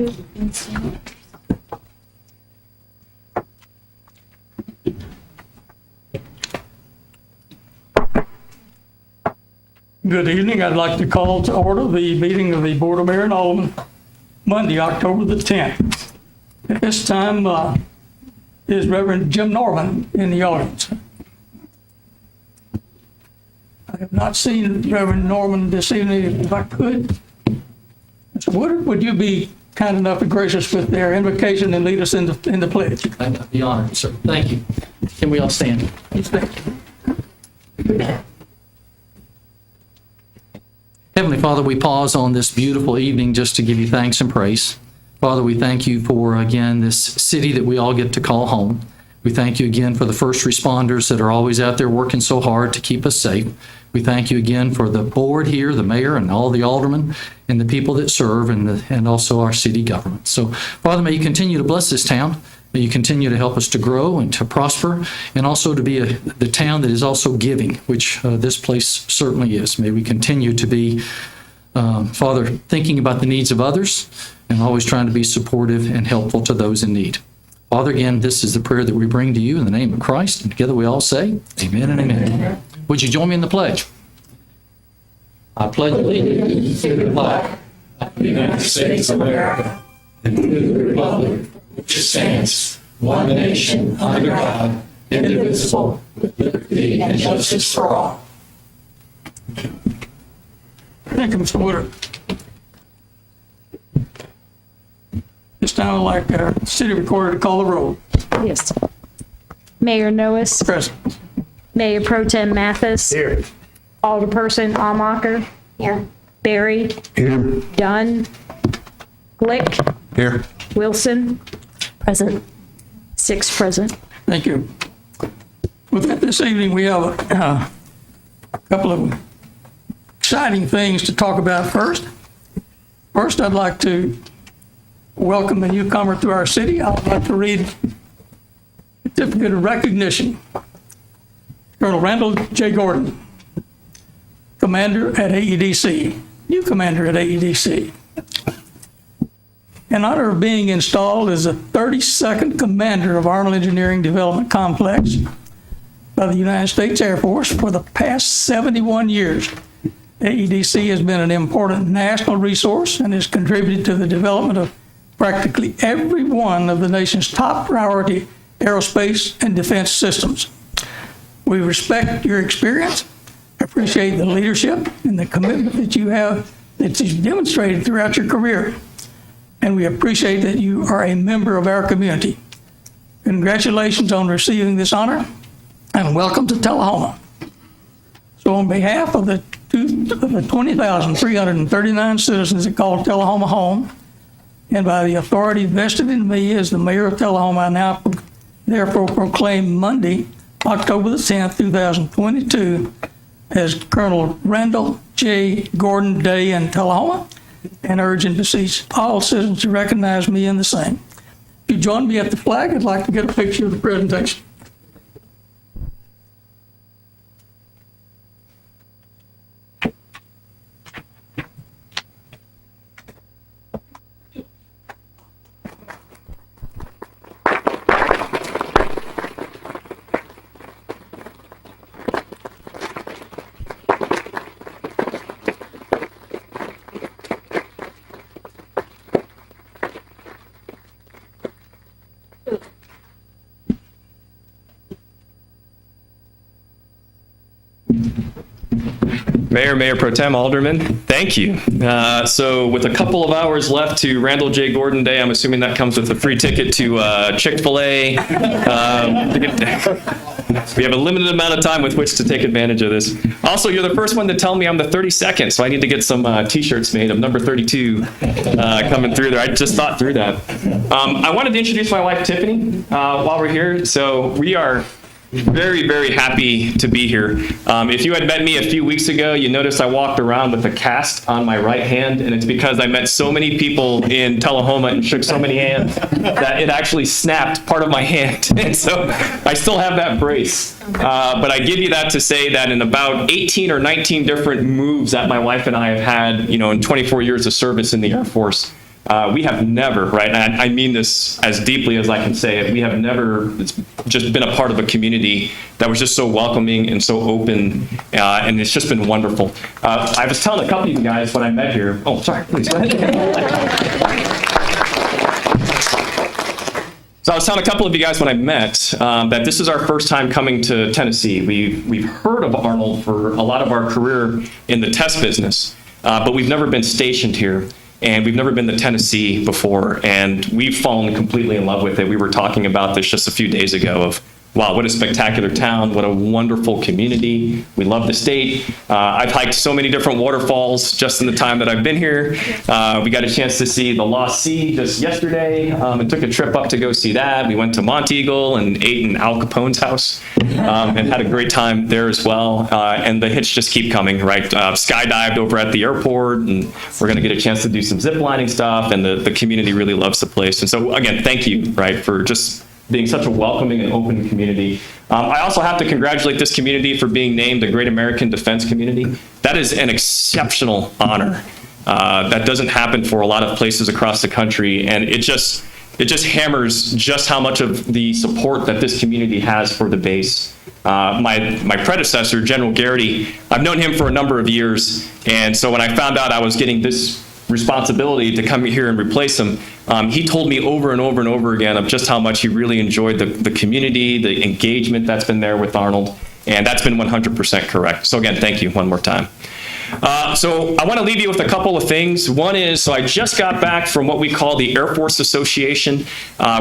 Good evening. I'd like to call to order the meeting of the Board of Mayor and Aldermen, Monday, October the 10th. At this time is Reverend Jim Norman in the audience. I have not seen Reverend Norman this evening. If I could, Mr. Woodard, would you be kind enough and gracious with their invocation and lead us in the pledge? I'd be honored, sir. Thank you. Can we all stand? Heavenly Father, we pause on this beautiful evening just to give you thanks and praise. Father, we thank you for, again, this city that we all get to call home. We thank you again for the first responders that are always out there working so hard to keep us safe. We thank you again for the board here, the mayor and all the aldermen and the people that serve and also our city government. So, Father, may you continue to bless this town. May you continue to help us to grow and to prosper and also to be the town that is also giving, which this place certainly is. May we continue to be, Father, thinking about the needs of others and always trying to be supportive and helpful to those in need. Father, again, this is the prayer that we bring to you in the name of Christ. And together we all say, amen and amen. Would you join me in the pledge? I pledge allegiance to the flag of the United States of America and to the republic which stands one nation under God, indivisible, with liberty and justice for all. Thank you, Mr. Woodard. This time I'd like our city recorder to call the roll. Yes. Mayor Noes. Present. Mayor Pro Tem Mathis. Here. Alderperson Almacher. Here. Barry. Here. Dunn. Glick. Here. Wilson. Present. 6 present. Thank you. With that, this evening we have a couple of exciting things to talk about first. First, I'd like to welcome a newcomer to our city. I'd like to read a certificate of recognition. Colonel Randall J. Gordon, Commander at AEDC, new Commander at AEDC. In honor of being installed as the 32nd Commander of Arnold Engineering Development Complex by the United States Air Force for the past 71 years, AEDC has been an important national resource and has contributed to the development of practically every one of the nation's top priority aerospace and defense systems. We respect your experience, appreciate the leadership and the commitment that you've demonstrated throughout your career, and we appreciate that you are a member of our community. Congratulations on receiving this honor, and welcome to Tullahoma. So on behalf of the 20,339 citizens that call Tullahoma home, and by the authority vested in me as the mayor of Tullahoma, I now therefore proclaim Monday, October the 10th, 2022, as Colonel Randall J. Gordon Day in Tullahoma, and urge and beseech all citizens to recognize me in the same. If you join me at the flag, I'd like to get a picture of the presentation. Mayor Pro Tem, Aldermen, thank you. So with a couple of hours left to Randall J. Gordon Day, I'm assuming that comes with a free ticket to Chick-fil-A. We have a limited amount of time with which to take advantage of this. Also, you're the first one to tell me I'm the 32nd, so I need to get some t-shirts made of number 32 coming through there. I just thought through that. I wanted to introduce my wife, Tiffany, while we're here. So we are very, very happy to be here. If you had met me a few weeks ago, you noticed I walked around with a cast on my right hand, and it's because I met so many people in Tullahoma and shook so many hands that it actually snapped part of my hand. And so I still have that brace. But I give you that to say that in about 18 or 19 different moves that my wife and I have had, in 24 years of service in the Air Force, We have never, right, and I mean this as deeply as I can say it, we have never just been a part of a community that was just so welcoming and so open, and it's just been wonderful. I was telling a couple of you guys when I met here, oh, sorry, please go ahead. So I was telling a couple of you guys when I met that this is our first time coming to Tennessee. We've heard of Arnold for a lot of our career in the test business, but we've never been stationed here, and we've never been to Tennessee before, and we've fallen completely in love with it. We were talking about this just a few days ago of, wow, what a spectacular town, what a wonderful community. We love the state. I've hiked so many different waterfalls just in the time that I've been here. We got a chance to see the Lost Sea just yesterday and took a trip up to go see that. We went to Monteagle and ate in Al Capone's house and had a great time there as well. And the hits just keep coming, right? Skydived over at the airport, and we're going to get a chance to do some zip lining stuff, and the community really loves the place. And so, again, thank you, right, for just being such a welcoming and open community. I also have to congratulate this community for being named the Great American Defense Community. That is an exceptional honor. That doesn't happen for a lot of places across the country, and it just hammers just how much of the support that this community has for the base. My predecessor, General Garrity, I've known him for a number of years, and so when I found out I was getting this responsibility to come here and replace him, he told me over and over and over again of just how much he really enjoyed the community, the engagement that's been there with Arnold, and that's been 100% correct. So again, thank you one more time. So I want to leave you with a couple of things. One is, so I just got back from what we call the Air Force Association,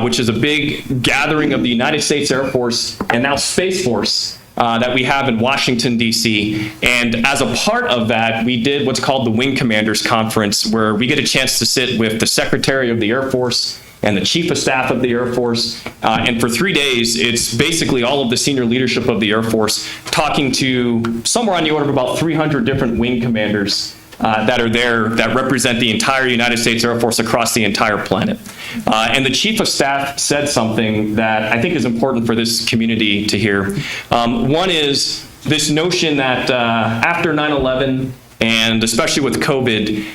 which is a big gathering of the United States Air Force and now Space Force that we have in Washington, D.C. And as a part of that, we did what's called the Wing Commanders Conference, where we get a chance to sit with the Secretary of the Air Force and the Chief of Staff of the Air Force. And for 3 days, it's basically all of the senior leadership of the Air Force talking to somewhere on the order of about 300 different wing commanders that are there that represent the entire United States Air Force across the entire planet. And the Chief of Staff said something that I think is important for this community to hear. One is this notion that after 9/11, and especially with COVID,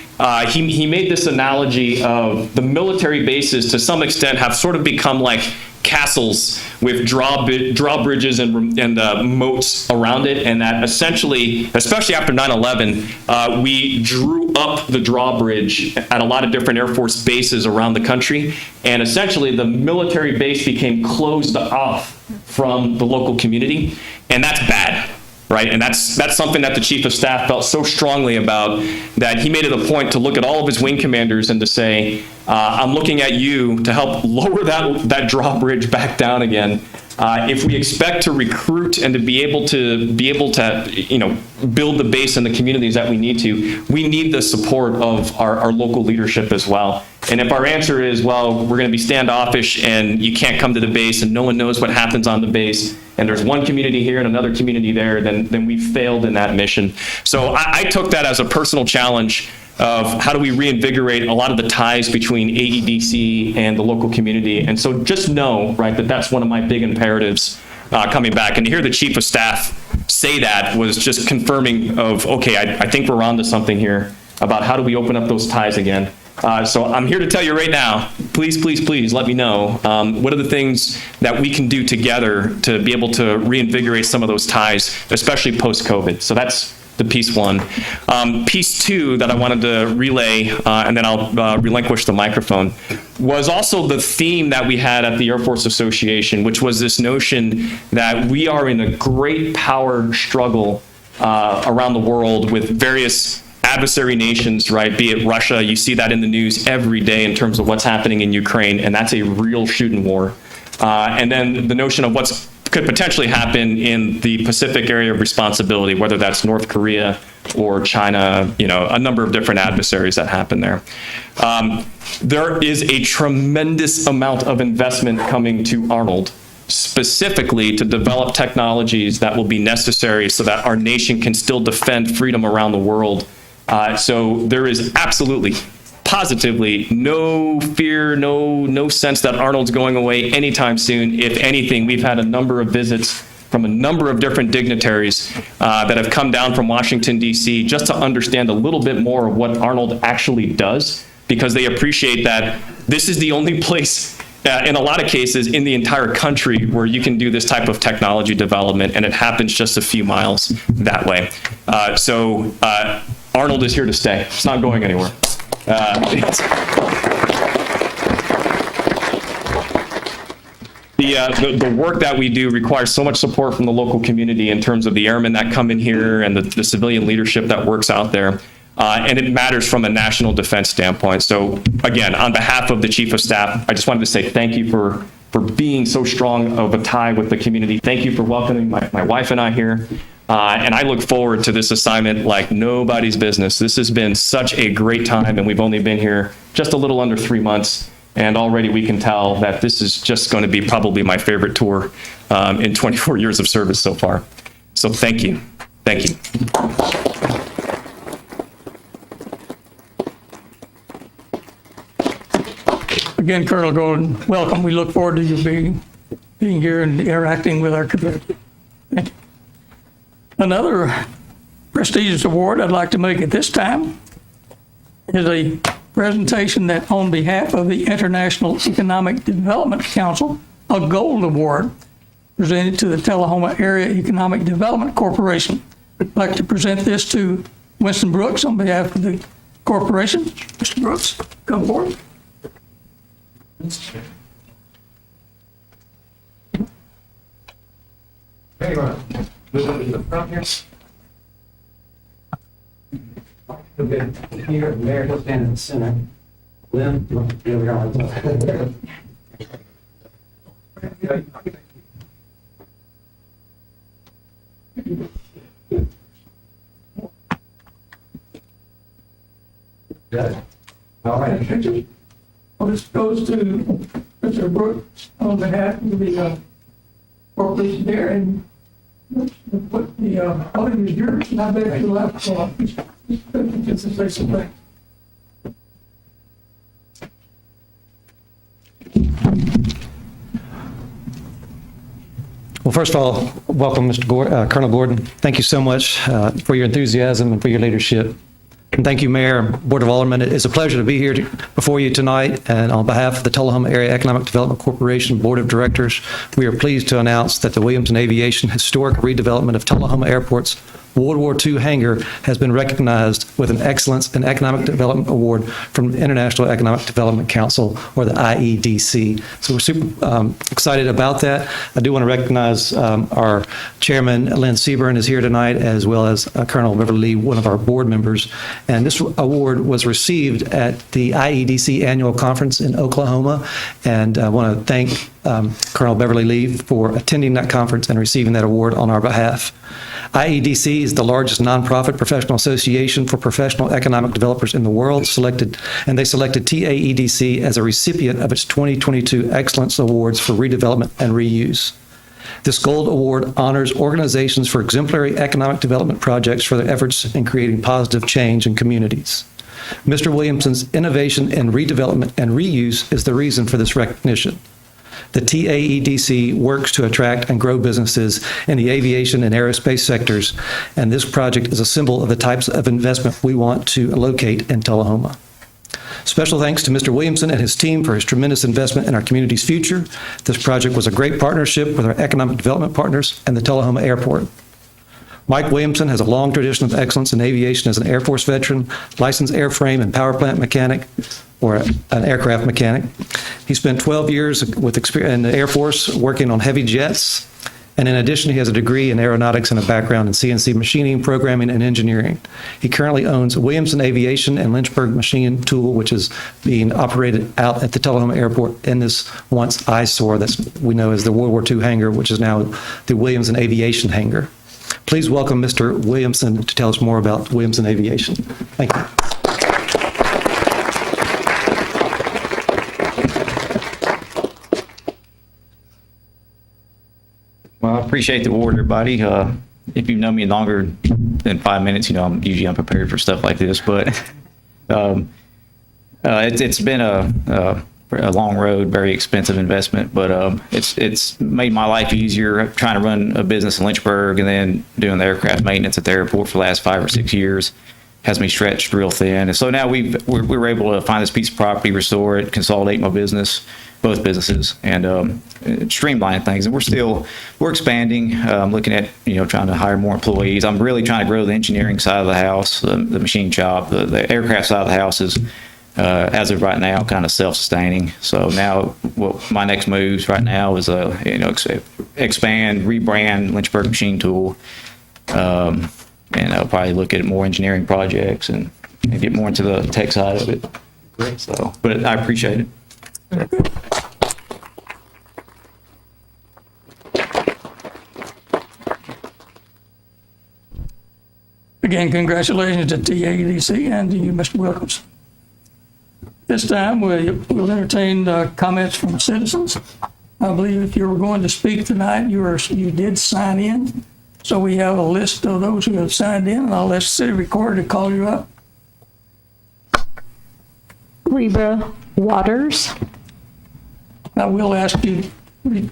he made this analogy of the military bases to some extent have sort of become like castles with drawbridges and moats around it, and that essentially, especially after 9/11, we drew up the drawbridge at a lot of different Air Force bases around the country, and essentially the military base became closed off from the local community, and that's bad. Right, and that's something that the Chief of Staff felt so strongly about that he made it a point to look at all of his wing commanders and to say, I'm looking at you to help lower that drawbridge back down again. If we expect to recruit and to be able to build the base and the communities that we need the support of our local leadership as well. And if our answer is, well, we're going to be standoffish and you can't come to the base and no one knows what happens on the base, and there's one community here and another community there, then we failed in that mission. So I took that as a personal challenge of how do we reinvigorate a lot of the ties between AEDC and the local community. And so just know, right, that's one of my big imperatives coming back. And to hear the Chief of Staff say that was just confirming of, okay, I think we're on to something here about how do we open up those ties again. So I'm here to tell you right now, please, please, please let me know what are the things that we can do together to be able to reinvigorate some of those ties, especially post-COVID. So that's the piece one. Piece two that I wanted to relay, and then I'll relinquish the microphone, was also the theme that we had at the Air Force Association, which was this notion that we are in a great power struggle around the world with various adversary nations, right? Be it Russia, you see that in the news every day in terms of what's happening in Ukraine, and that's a real shooting war. And then the notion of what could potentially happen in the Pacific area of responsibility, whether that's North Korea or China, a number of different adversaries that happen there. There is a tremendous amount of investment coming to Arnold, specifically to develop technologies that will be necessary so that our nation can still defend freedom around the world. So there is absolutely, positively no fear, no sense that Arnold's going away anytime soon. If anything, we've had a number of visits from a number of different dignitaries that have come down from Washington, D.C. just to understand a little bit more of what Arnold actually does, because they appreciate that this is the only place in a lot of cases in the entire country where you can do this type of technology development, and it happens just a few miles that way. So Arnold is here to stay. It's not going anywhere. The work that we do requires so much support from the local community in terms of the airmen that come in here and the civilian leadership that works out there. And it matters from a national defense standpoint. So again, on behalf of the Chief of Staff, I just wanted to say thank you for being so strong of a tie with the community. Thank you for welcoming my wife and I here. And I look forward to this assignment like nobody's business. This has been such a great time, and we've only been here just a little under 3 months. And already we can tell that this is just going to be probably my favorite tour in 24 years of service so far. So thank you. Thank you. Again, Colonel Gordon, welcome. We look forward to you being here and interacting with our community. Thank you. Another prestigious award I'd like to make at this time is a presentation that on behalf of the International Economic Development Council, a gold award presented to the Tullahoma Area Economic Development Corporation. I'd like to present this to Winston Brooks on behalf of the corporation. Mr. Brooks, come forward. Hey, Ron. Move up to the front here. Okay, here, the mayor, he'll stand in the center. Lynn, here we are. Good. All right. Well, this goes to Mr. Brooks on behalf of the corporation there, and put the podium is yours, and I bet you left, so just to say something. Well, first of all, welcome, Colonel Gordon. Thank you so much for your enthusiasm and for your leadership. And thank you, Mayor and Board of Aldermen. It is a pleasure to be here before you tonight. And on behalf of the Tullahoma Area Economic Development Corporation Board of Directors, we are pleased to announce that the Williamson Aviation Historic Redevelopment of Tullahoma Airport's World War II hangar has been recognized with an Excellence in Economic Development Award from the International Economic Development Council, or the IEDC. So we're super excited about that. I do want to recognize our chairman, Lynn Seaburn, is here tonight, as well as Colonel Beverly Lee, one of our board members. And this award was received at the IEDC annual conference in Oklahoma. And I want to thank Colonel Beverly Lee for attending that conference and receiving that award on our behalf. IEDC is the largest nonprofit professional association for professional economic developers in the world, and they selected TAEDC as a recipient of its 2022 Excellence Awards for Redevelopment and Reuse. This gold award honors organizations for exemplary economic development projects for their efforts in creating positive change in communities. Mr. Williamson's innovation in redevelopment and reuse is the reason for this recognition. The TAEDC works to attract and grow businesses in the aviation and aerospace sectors, and this project is a symbol of the types of investment we want to locate in Tullahoma. Special thanks to Mr. Williamson and his team for his tremendous investment in our community's future. This project was a great partnership with our economic development partners and the Tullahoma Airport. Mike Williamson has a long tradition of excellence in aviation as an Air Force veteran, licensed airframe and power plant mechanic, or an aircraft mechanic. He spent 12 years with experience in the Air Force working on heavy jets, and in addition, he has a degree in aeronautics and a background in CNC machining, programming, and engineering. He currently owns Williamson Aviation and Lynchburg Machine Tool, which is being operated out at the Tullahoma Airport in this once eyesore that we know as the World War II hangar, which is now the Williamson Aviation hangar. Please welcome Mr. Williamson to tell us more about Williamson Aviation. Thank you. Well, I appreciate the award, everybody. If you've known me longer than 5 minutes, you know I'm usually unprepared for stuff like this. But it's been a long road, very expensive investment. But it's made my life easier trying to run a business in Lynchburg and then doing the aircraft maintenance at the airport for the last 5 or 6 years. has me stretched real thin. And so now we're able to find this piece of property, restore it, consolidate my business, both businesses, and streamline things. And we're expanding. I'm looking at, trying to hire more employees. I'm really trying to grow the engineering side of the house, the machine shop, the aircraft side of the house is, as of right now, kind of self-sustaining. So now my next moves right now is, expand, rebrand Lynchburg Machine Tool, and I'll probably look at more engineering projects and get more into the tech side of it. Great. So, but I appreciate it. Again, congratulations to TAEDC and to you, Mr. Wilkins. This time, we'll entertain comments from citizens. I believe if you were going to speak tonight, you did sign in. So we have a list of those who have signed in, and I'll ask the city recorder to call you up. Reba Waters. I will ask you to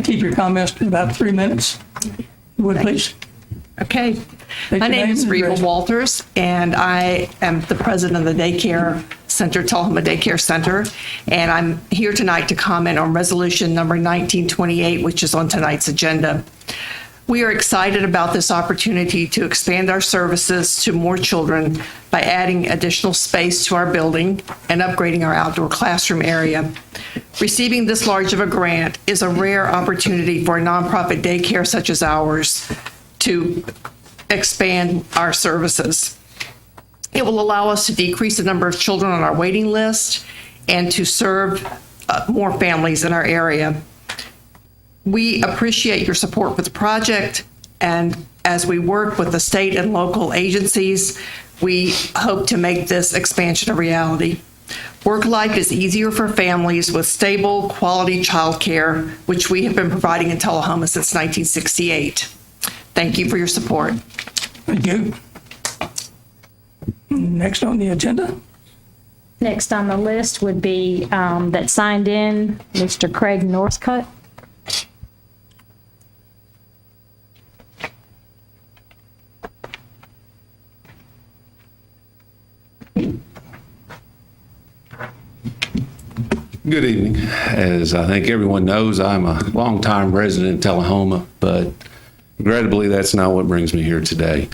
keep your comments to about 3 minutes. You would, please. Okay. State My your name is and Reba address. Walters, and I am the president of the Daycare Center, Tullahoma Daycare Center, and I'm here tonight to comment on resolution number 1928, which is on tonight's agenda. We are excited about this opportunity to expand our services to more children by adding additional space to our building and upgrading our outdoor classroom area. Receiving this large of a grant is a rare opportunity for a nonprofit daycare such as ours to expand our services. It will allow us to decrease the number of children on our waiting list and to serve more families in our area. We appreciate your support for the project, and as we work with the state and local agencies, we hope to make this expansion a reality. Work life is easier for families with stable, quality childcare, which we have been providing in Tullahoma since 1968. Thank you for your support. Thank you. Next on the agenda, Next on the list would be, that signed in, Mr. Craig Northcutt. Good evening. As I think everyone knows, I'm a longtime resident in Tullahoma, but regrettably, that's not what brings me here today.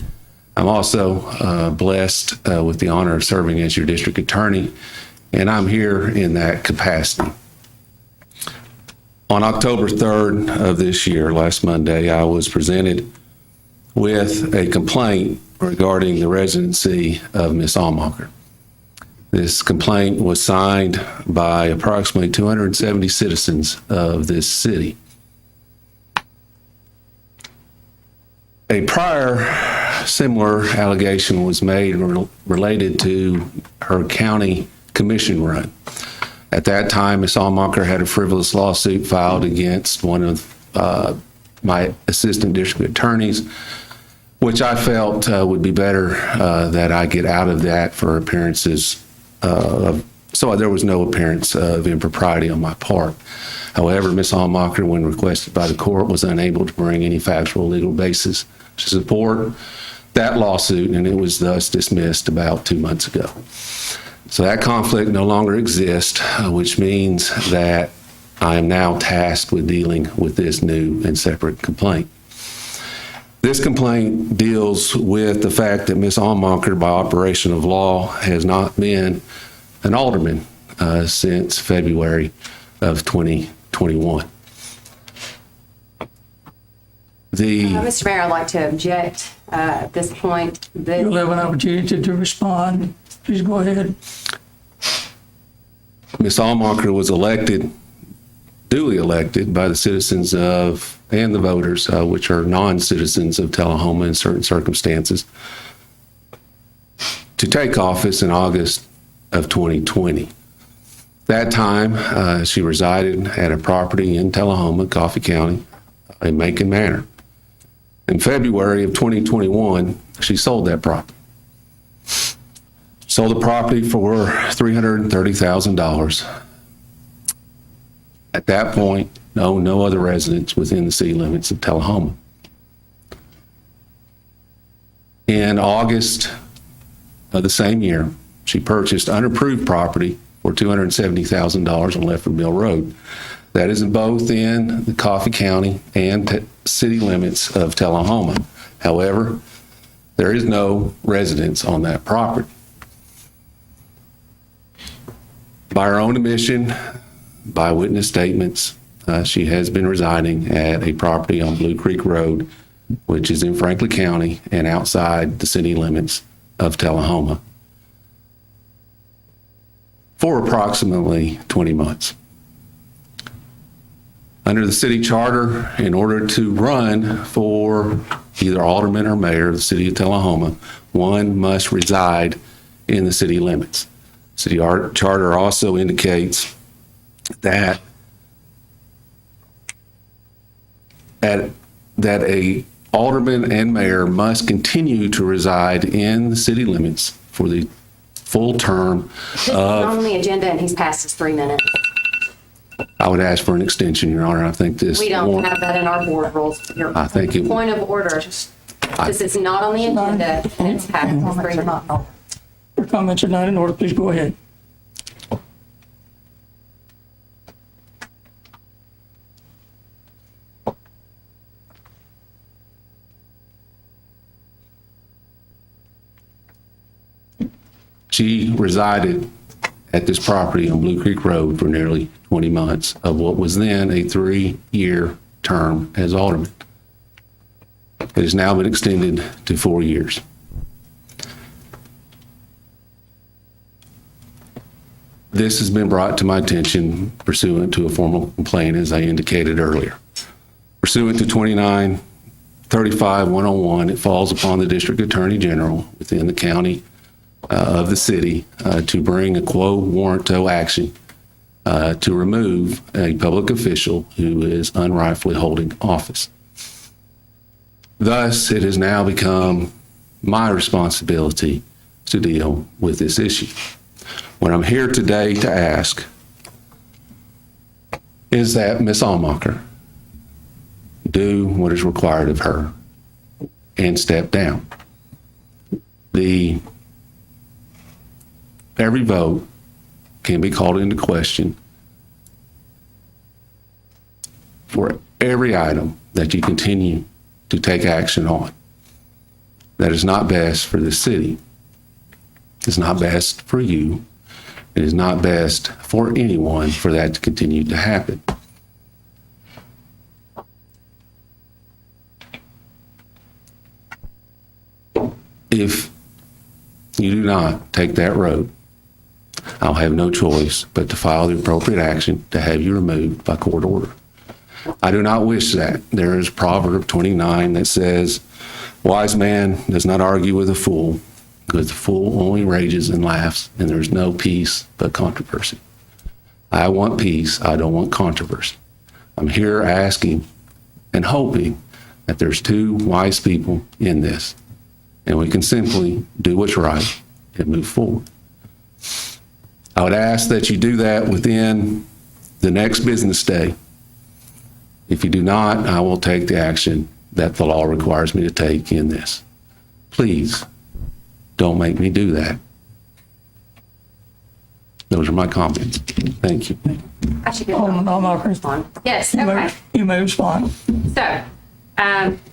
I'm also blessed with the honor of serving as your district attorney, and I'm here in that capacity. On October 3rd of this year, last Monday, I was presented with a complaint regarding the residency of Ms. Almacher. This complaint was signed by approximately 270 citizens of this city. A prior similar allegation was made related to her county commission run. At that time, Ms. Almacher had a frivolous lawsuit filed against one of my assistant district attorneys, which I felt would be better that I get out of that for appearances so there was no appearance of impropriety on my part. However, Ms. Almacher, when requested by the court, was unable to bring any factual legal basis to support that lawsuit, and it was thus dismissed about 2 months ago. So that conflict no longer exists, which means that I am now tasked with dealing with this new and separate complaint. This complaint deals with the fact that Ms. Almacher, by operation of law, has not been an alderman since February of 2021. Mr. Mayor, I'd like to object at this point. you'll have an opportunity to respond. Please go ahead. Ms. Almacher was duly elected by the citizens of, and the voters, which are non-citizens of Tullahoma in certain circumstances, to take office in August of 2020. That time, she resided at a property in Tullahoma, Coffee County, in Macon Manor. In February of 2021, she sold that property. Sold the property for $330,000. At that point, no other residents within the city limits of Tullahoma. In August of the same year, she purchased unapproved property for $270,000 on Lefford Mill Road. That is both in the Coffee County and city limits of Tullahoma. However, there is no residence on that property. By her own admission, by witness statements, she has been residing at a property on Blue Creek Road, which is in Franklin County and outside the city limits of Tullahoma, for approximately 20 months. Under the city charter, in order to run for either alderman or mayor of the city of Tullahoma, one must reside in the city limits. City charter also indicates that a alderman and mayor must continue to reside in the city limits for the full term This is on the agenda, and he's passed his 3 minutes. I would ask for an extension, Your Honor. I think this. We don't have that in our board rules. I think it. Point of order. This is not on the agenda, and it's passed his 3 minutes. Your comments are not in order. Please go ahead. She resided at this property on Blue Creek Road for nearly 20 months of what was then a 3-year term as alderman. It has now been extended to 4 years. This has been brought to my attention pursuant to a formal complaint, as I indicated earlier. Pursuant to 2935-101, it falls upon the District Attorney General within the county of the city to bring a quo warranto action to remove a public official who is unrightfully holding office. Thus, it has now become my responsibility to deal with this issue. What I'm here today to ask is that Ms. Almacher do what is required of her and step down. Every vote can be called into question for every item that you continue to take action on. That is not best for the city. It's not best for you. It is not best for anyone for that to continue to happen. If you do not take that road, I'll have no choice but to file the appropriate action to have you removed by court order. I do not wish that. There is Proverb 29 that says, "Wise man does not argue with a fool, because the fool only rages and laughs, and there's no peace but controversy." I want peace. I don't want controversy. I'm here asking and hoping that there's 2 wise people in this, and we can simply do what's right and move forward. I would ask that you do that within the next business day. If you do not, I will take the action that the law requires me to take in this. Please, don't make me do that. Those are my comments. Thank you. I should be Alderman Almacher. respond. Yes, okay. You may respond. So,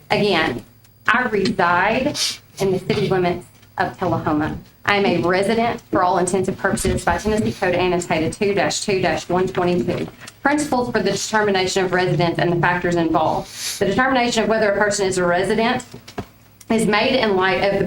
again, I reside in the city limits of Tullahoma. I am a resident for all intents and purposes by Tennessee Code Annotated 2-2-122. Principles for the determination of residence and the factors involved. The determination of whether a person is a resident is made in light of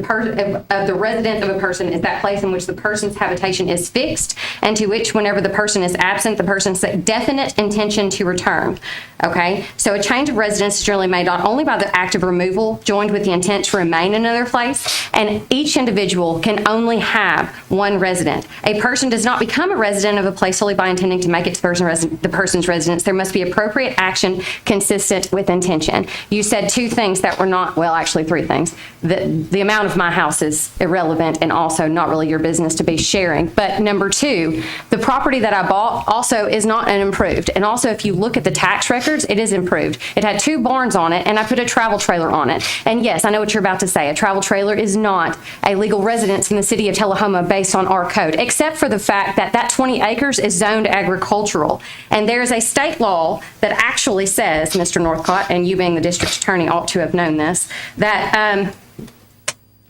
the residence of a person is that place in which the person's habitation is fixed and to which, whenever the person is absent, the person's definite intention to return. Okay? So a change of residence is generally made not only by the act of removal joined with the intent to remain in another place, and each individual can only have one resident. A person does not become a resident of a place solely by intending to make it the person's residence. There must be appropriate action consistent with intention. You said 2 things that were not, well, actually 3 things. and the amount of my house is irrelevant and also not really your business to be sharing. But number two, the property that I bought also is not unimproved. And also, if you look at the tax records, it is improved. It had 2 barns on it, and I put a travel trailer on it. And yes, I know what you're about to say. A travel trailer is not a legal residence in the city of Tullahoma based on our code, except for the fact that that 20 acres is zoned agricultural. And there is a state law that actually says, Mr. Northcott, and you being the district attorney ought to have known this, that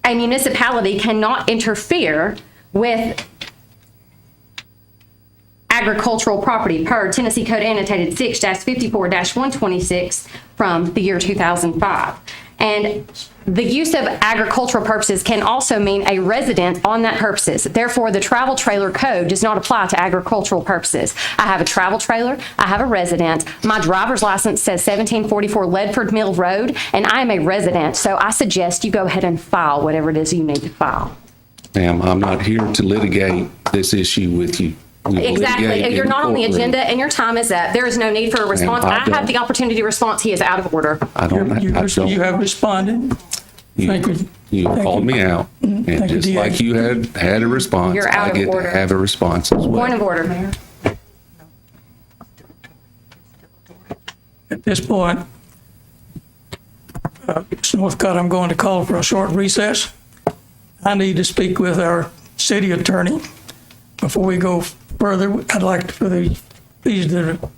a municipality cannot interfere with agricultural property per Tennessee Code Annotated 6-54-126 from the year 2005. And the use of agricultural purposes can also mean a resident on that purposes. Therefore, the travel trailer code does not apply to agricultural purposes. I have a travel trailer, I have a resident, my driver's license says 1744 Ledford Mill Road, and I am a resident, so I suggest you go ahead and file whatever it is you need to file. Ma'am, I'm not here to litigate this issue with you. We will Exactly. litigate in You're not on the courtroom. agenda and your time is up. There is no need for a response. I I have the don't- opportunity to respond. He is out of order. I don't, You have responded. Thank you. You Thank called you. me out, and Thank you, just DA. like you had a response, You're out I of get to order. have a response as well. Point of order, Mayor. At this point, Mr. Northcott, I'm going to call for a short recess. I need to speak with our city attorney. Before we go further, I'd like for the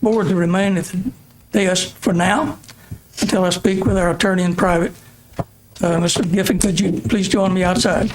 board to remain at the desk for now until I speak with our attorney in private. Mr. Giffen, could you please join me outside?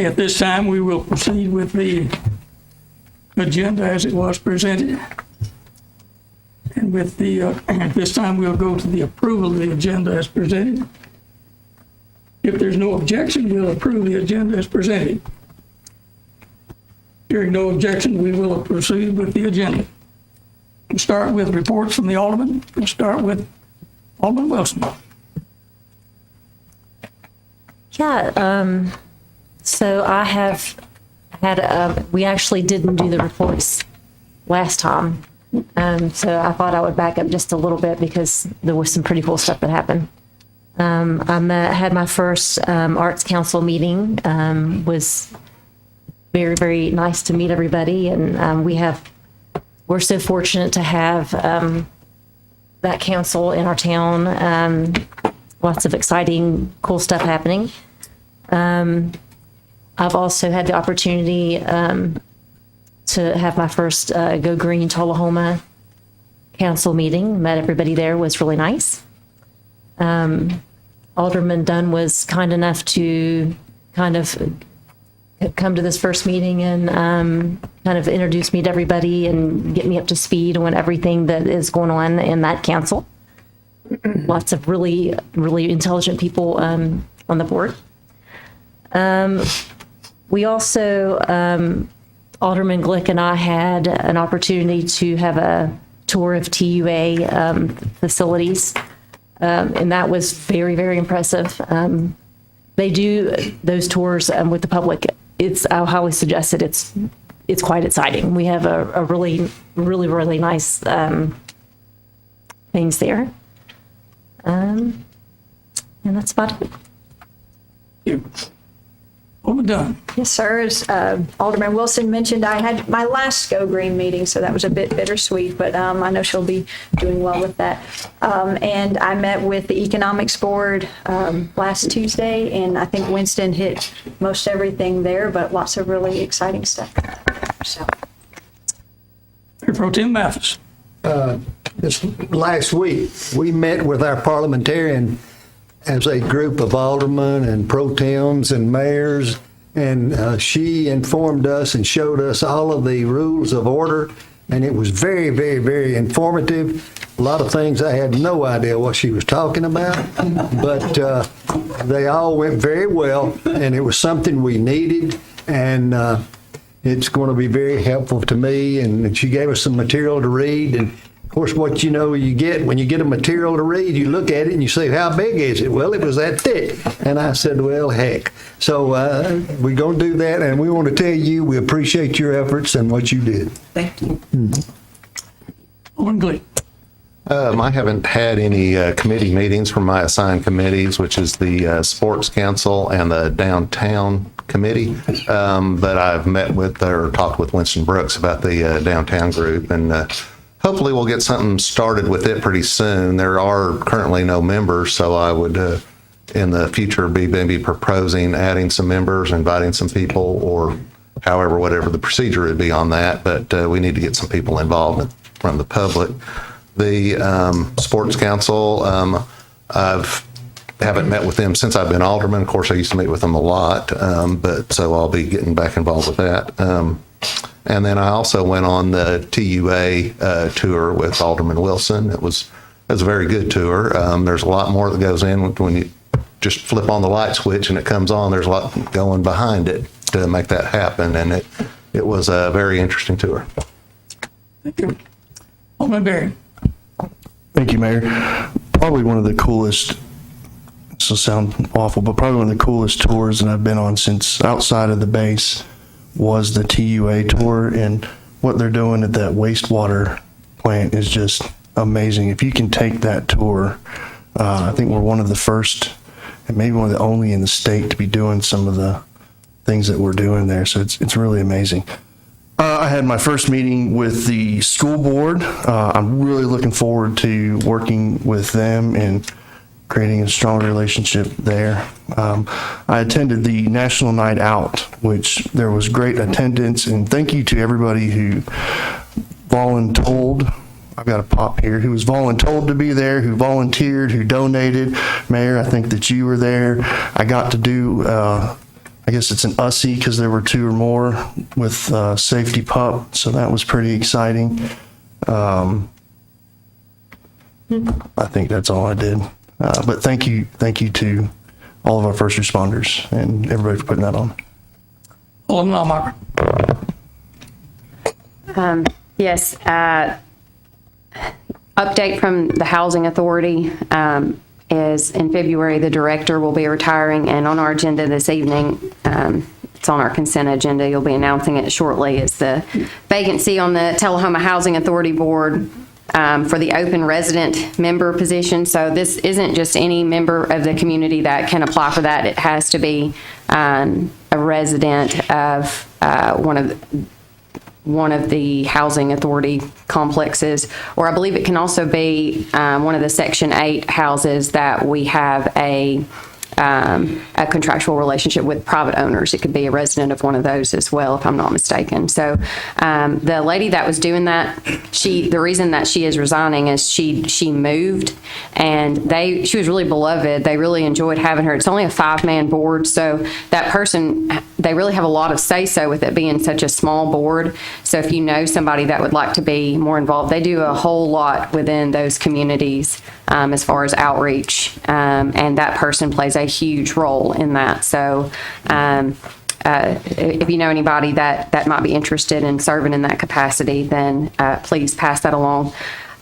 Okay, at this time, we will proceed with the agenda as it was presented. And with the, at this time, we'll go to the approval of the agenda as presented. If there's no objection, we'll approve the agenda as presented. Hearing no objection, we will proceed with the agenda. We'll start with reports from the Aldermen. We'll start with Alderman Wilson. Yeah, so I have had, we actually didn't do the reports last time. So I thought I would back up just a little bit because there was some pretty cool stuff that happened. Had my first Arts Council meeting, was very, very nice to meet everybody. And we're so fortunate to have that council in our town. Lots of exciting, cool stuff happening. I've also had the opportunity to have my first Go Green Tullahoma council meeting. Met everybody there, was really nice. Alderman Dunn was kind enough to kind of come to this first meeting and kind of introduce me to everybody and get me up to speed on everything that is going on in that council. Lots of really, really intelligent people on the board. We also, Alderman Glick and I had an opportunity to have a tour of TUA facilities, and that was very, very impressive. They do those tours with the public. I highly suggest it. It's quite exciting. We have a really, really, really nice things there. And that's about it. Alderman Dunn. Yes, sir. As Alderman Wilson mentioned, I had my last Go Green meeting, so that was a bit bittersweet, but I know she'll be doing well with that. And I met with the Economics Board last Tuesday, and I think Winston hit most everything there, but lots of really exciting stuff. So. Mayor Pro Tem Mathis. This last week, we met with our parliamentarian as a group of aldermen and pro tems and mayors, and she informed us and showed us all of the rules of order, and it was very, very, very informative. A lot of things I had no idea what she was talking about, but they all went very well, and it was something we needed, and it's going to be very helpful to me. And she gave us some material to read, and of course, what you get when you get a material to read, you look at it and you say, how big is it? Well, it was that thick. And I said, well, heck. So we're going to do that, and we want to tell you we appreciate your efforts and what you did. Thank you. Alderman Glick. I haven't had any committee meetings from my assigned committees, which is the Sports Council and the Downtown Committee, but I've met with or talked with Winston Brooks about the downtown group, and hopefully we'll get something started with it pretty soon. There are currently no members, so I would, in the future, be maybe proposing adding some members, inviting some people, or however, whatever the procedure would be on that. But we need to get some people involved from the public. The Sports Council, haven't met with them since I've been alderman. Of course, I used to meet with them a lot, but so I'll be getting back involved with that. And then I also went on the TUA tour with Alderman Wilson. It was a very good tour. There's a lot more that goes in when you just flip on the light switch and it comes on. There's a lot going behind it to make that happen, and it was a very interesting tour. Thank you. Alderman Berry. Thank you, Mayor. Probably one of the coolest, this will sound awful, but probably one of the coolest tours that I've been on since outside of the base was the TUA tour, and what they're doing at that wastewater plant is just amazing. If you can take that tour, I think we're one of the first and maybe one of the only in the state to be doing some of the things that we're doing there. So it's really amazing. I had my first meeting with the school board. I'm really looking forward to working with them and creating a stronger relationship there. I attended the National Night Out, which there was great attendance, and thank you to everybody who voluntold. I've got a pop here, who was voluntold to be there, who volunteered, who donated. Mayor, I think that you were there. I got to do I guess it's an USSI because there were 2 or more with safety pup. So that was pretty exciting. I think that's all I did. But thank you to all of our first responders and everybody for putting that on. Alderman Almacher. Yes, update from the Housing Authority is in February, the director will be retiring, and on our agenda this evening, it's on our consent agenda, you'll be announcing it shortly, is the vacancy on the Tullahoma Housing Authority Board for the open resident member position. So this isn't just any member of the community that can apply for that. It has to be a resident of one of the housing authority complexes, or I believe it can also be one of the Section 8 houses that we have a contractual relationship with private owners. It could be a resident of one of those as well, if I'm not mistaken. So the lady that was doing that, the reason that she is resigning is she moved, and she was really beloved. They really enjoyed having her. It's only a 5-man board, so that person, they really have a lot of say-so with it being such a small board. So if you know somebody that would like to be more involved, they do a whole lot within those communities as far as outreach, and that person plays a huge role in that. So if you know anybody that might be interested in serving in that capacity, then please pass that along.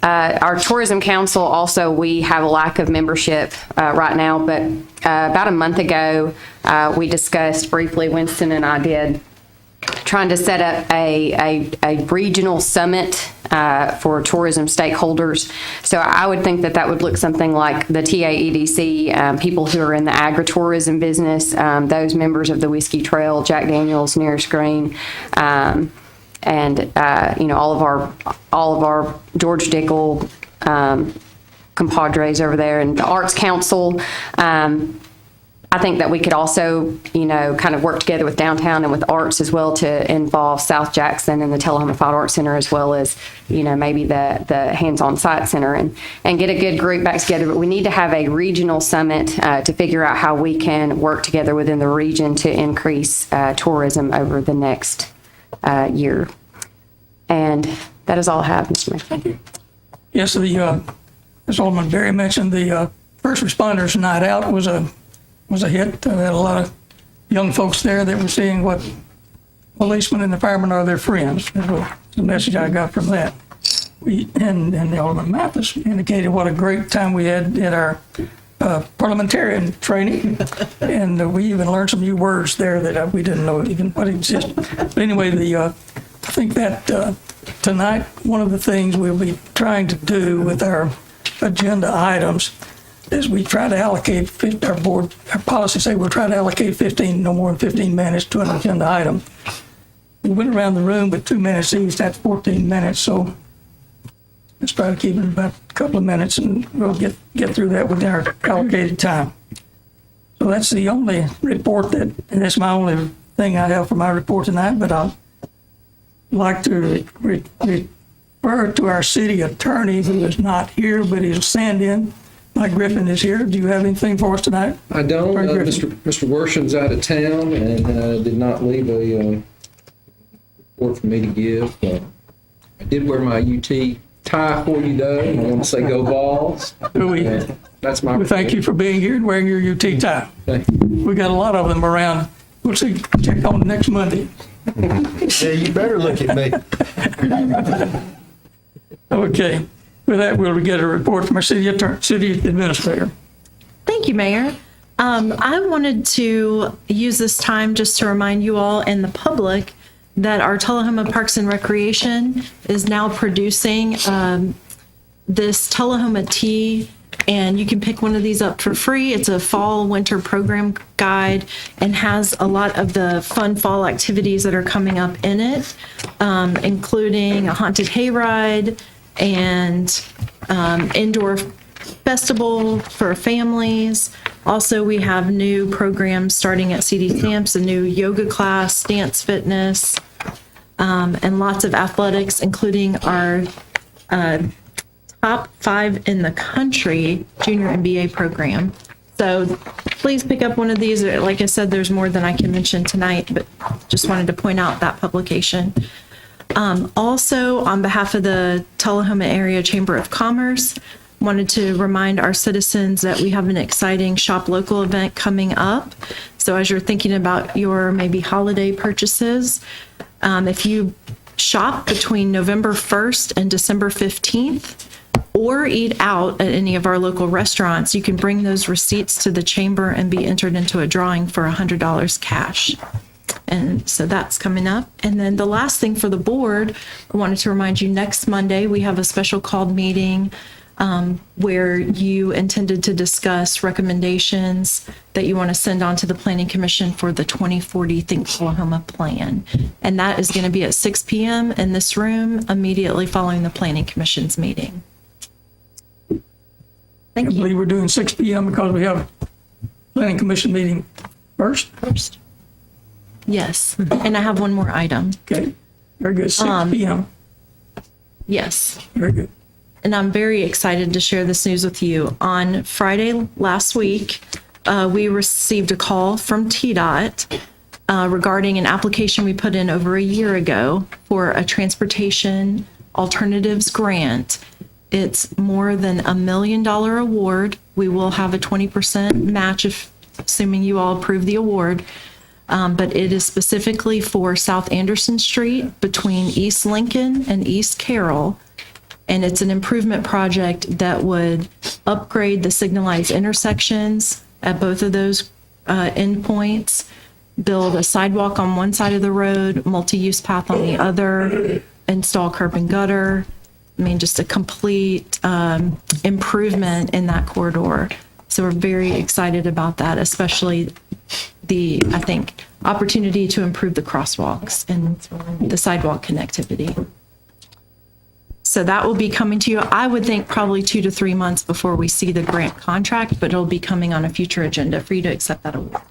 Our Tourism Council, also, we have a lack of membership right now, but about a month ago, we discussed briefly, Winston and I did, trying to set up a regional summit for tourism stakeholders. So I would think that would look something like the TAEDC, people who are in the agritourism business, those members of the Whiskey Trail, Jack Daniels, Nearest Green, and all of our George Dickel compadres over there, and the Arts Council. I think that we could also, kind of work together with downtown and with arts as well to involve South Jackson and the Tullahoma Fine Arts Center, as well as, maybe the Hands-On Site Center, and get a good group back together. But we need to have a regional summit to figure out how we can work together within the region to increase tourism over the next year. And that is all I have, Mr. Mayor. Thank you. Yes, as Alderman Berry mentioned, the First Responders Night Out was a hit. We had a lot of young folks there that were seeing what policemen and the firemen are their friends. That's the message I got from that. And the Alderman Mathis indicated what a great time we had at our parliamentarian training, and we even learned some new words there that we didn't know even what existed. But anyway, I think that tonight, one of the things we'll be trying to do with our agenda items is we try to allocate, our policies say we'll try to allocate no more than 15 minutes to an agenda item. We went around the room with 2 minutes each, that's 14 minutes, so let's try to keep it about a couple of minutes, and we'll get through that within our allocated time. So that's the only report and that's my only thing I have for my report tonight, but I'd like to refer to our city attorney, who is not here, but he'll stand in. Mike Griffin is here. Do you have anything for us tonight? I don't. Mr. Worsham's out of town and did not leave a report for me to give. I did wear my UT tie for you, though. I want to say go Vols. That's my. Well, thank you for being here and wearing your UT tie. Thank you. We got a lot of them around. We'll see. Check on next Monday. Yeah, you better look at me. Okay. With that, we'll get a report from our city administrator. Thank you, Mayor. I wanted to use this time just to remind you all and the public that our Tullahoma Parks and Recreation is now producing this Tullahoma tea, and you can pick one of these up for free. It's a fall-winter program guide and has a lot of the fun fall activities that are coming up in it, including a haunted hayride, and indoor festival for families. Also, we have new programs starting at CD Stamps, a new yoga class, dance fitness, and lots of athletics, including our top 5 in the country junior MBA program. So please pick up one of these. Like I said, there's more than I can mention tonight, but just wanted to point out that publication. Also, on behalf of the Tullahoma Area Chamber of Commerce, wanted to remind our citizens that we have an exciting Shop Local event coming up. So as you're thinking about your maybe holiday purchases, if you shop between November 1st and December 15th, or eat out at any of our local restaurants, you can bring those receipts to the chamber and be entered into a drawing for $100 cash. And so that's coming up. And then the last thing for the board, I wanted to remind you, next Monday, we have a special called meeting where you intended to discuss recommendations that you want to send on to the Planning Commission for the 2040 Think Tullahoma plan. And that is going to be at 6 p.m. in this room immediately following the Planning Commission's meeting. I believe we're doing 6 p.m. because we have a planning commission meeting first. Yes, and I have one more item. Okay, very good. 6 p.m. Yes. Very good. And I'm very excited to share this news with you. On Friday last week, we received a call from TDOT regarding an application we put in over a year ago for a transportation alternatives grant. It's more than $1 million award. We will have a 20% match assuming you all approve the award. But it is specifically for South Anderson Street between East Lincoln and East Carroll. And it's an improvement project that would upgrade the signalized intersections at both of those endpoints, build a sidewalk on one side of the road, multi-use path on the other, install curb and gutter. I mean, just a complete improvement in that corridor. So we're very excited about that, especially I think, opportunity to improve the crosswalks and the sidewalk connectivity. So that will be coming to you, I would think, probably 2 to 3 months before we see the grant contract, but it'll be coming on a future agenda for you to accept that award.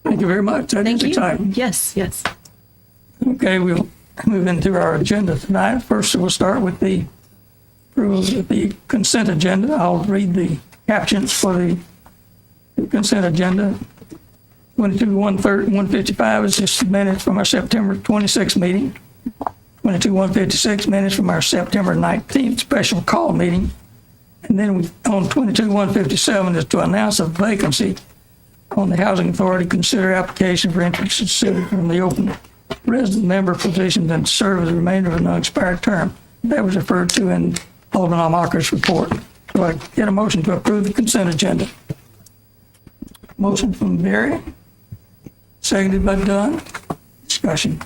Thank you very much. That is exciting. Yes, yes. Okay, we'll move into our agenda tonight. First, we'll start with the approval of the consent agenda. I'll read the captions for the consent agenda. 22-155 is just minutes from our September 26th meeting. 22-156 minutes from our September 19th special call meeting. And then on 22-157 is to announce a vacancy on the Housing Authority, consider application for interest from the open resident member positions and serve as the remainder of an unexpired term. That was referred to in Alderman Almacher's report. So I get a motion to approve the consent agenda. Motion from Barry, seconded by Dunn. Discussion.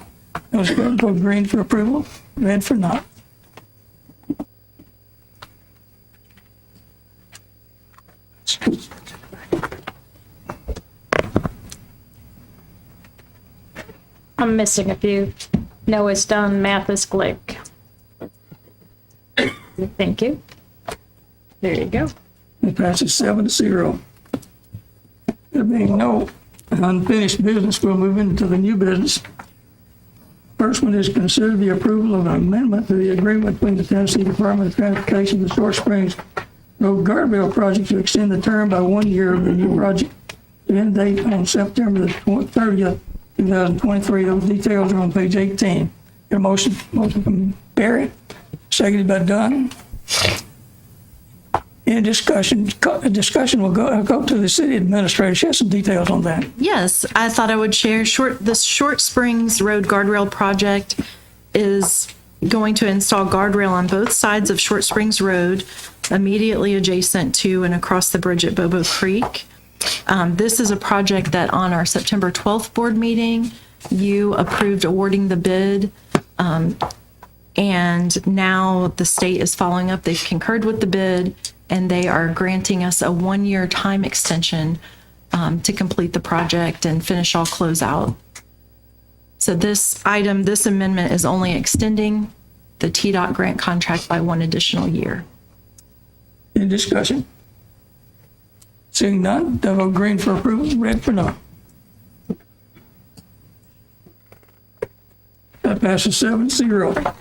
Those vote green for approval, red for not. I'm missing a few. Noah's done, Mathis, Glick. Thank you. There you go. It passes 7-0. There being no unfinished business, we'll move into the new business. First one is consider the approval of an amendment to the agreement between the Tennessee Department of Transportation and the Short Springs Road Guardrail Project to extend the term by 1 year of the new project to end date on September the 30th, 2023. Those details are on page 18. Get a motion from Barry, seconded by Dunn. Any discussion? Discussion will go to the city administrator. She has some details on that. Yes, I thought I would share. This Short Springs Road Guardrail Project is going to install guardrail on both sides of Short Springs Road, immediately adjacent to and across the bridge at Bobo Creek. This is a project that on our September 12th board meeting, you approved awarding the bid. And now the state is following up. They've concurred with the bid, and they are granting us a 1-year time extension to complete the project and finish all closeout. So this amendment is only extending the TDOT grant contract by 1 additional year. Any discussion? Seeing none, they'll vote green for approval, red for no. That passes 7-0.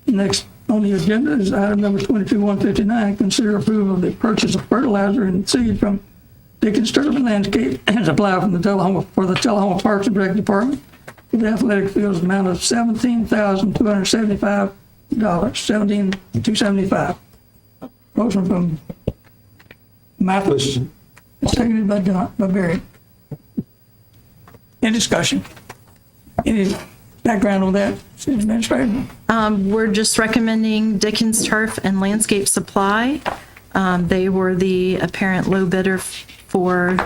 Next on the agenda is item number 22-159, consider approval of the purchase of fertilizer and seed from Dickens Turban Landscape as applied from the Tullahoma Parks and Rec Department for the athletic fields amount of $17,275, $17,275. Motion from Mathis, seconded by Barry. Any discussion? Any background on that, City Administrator? We're just recommending Dickens Turf and Landscape Supply. They were the apparent low bidder for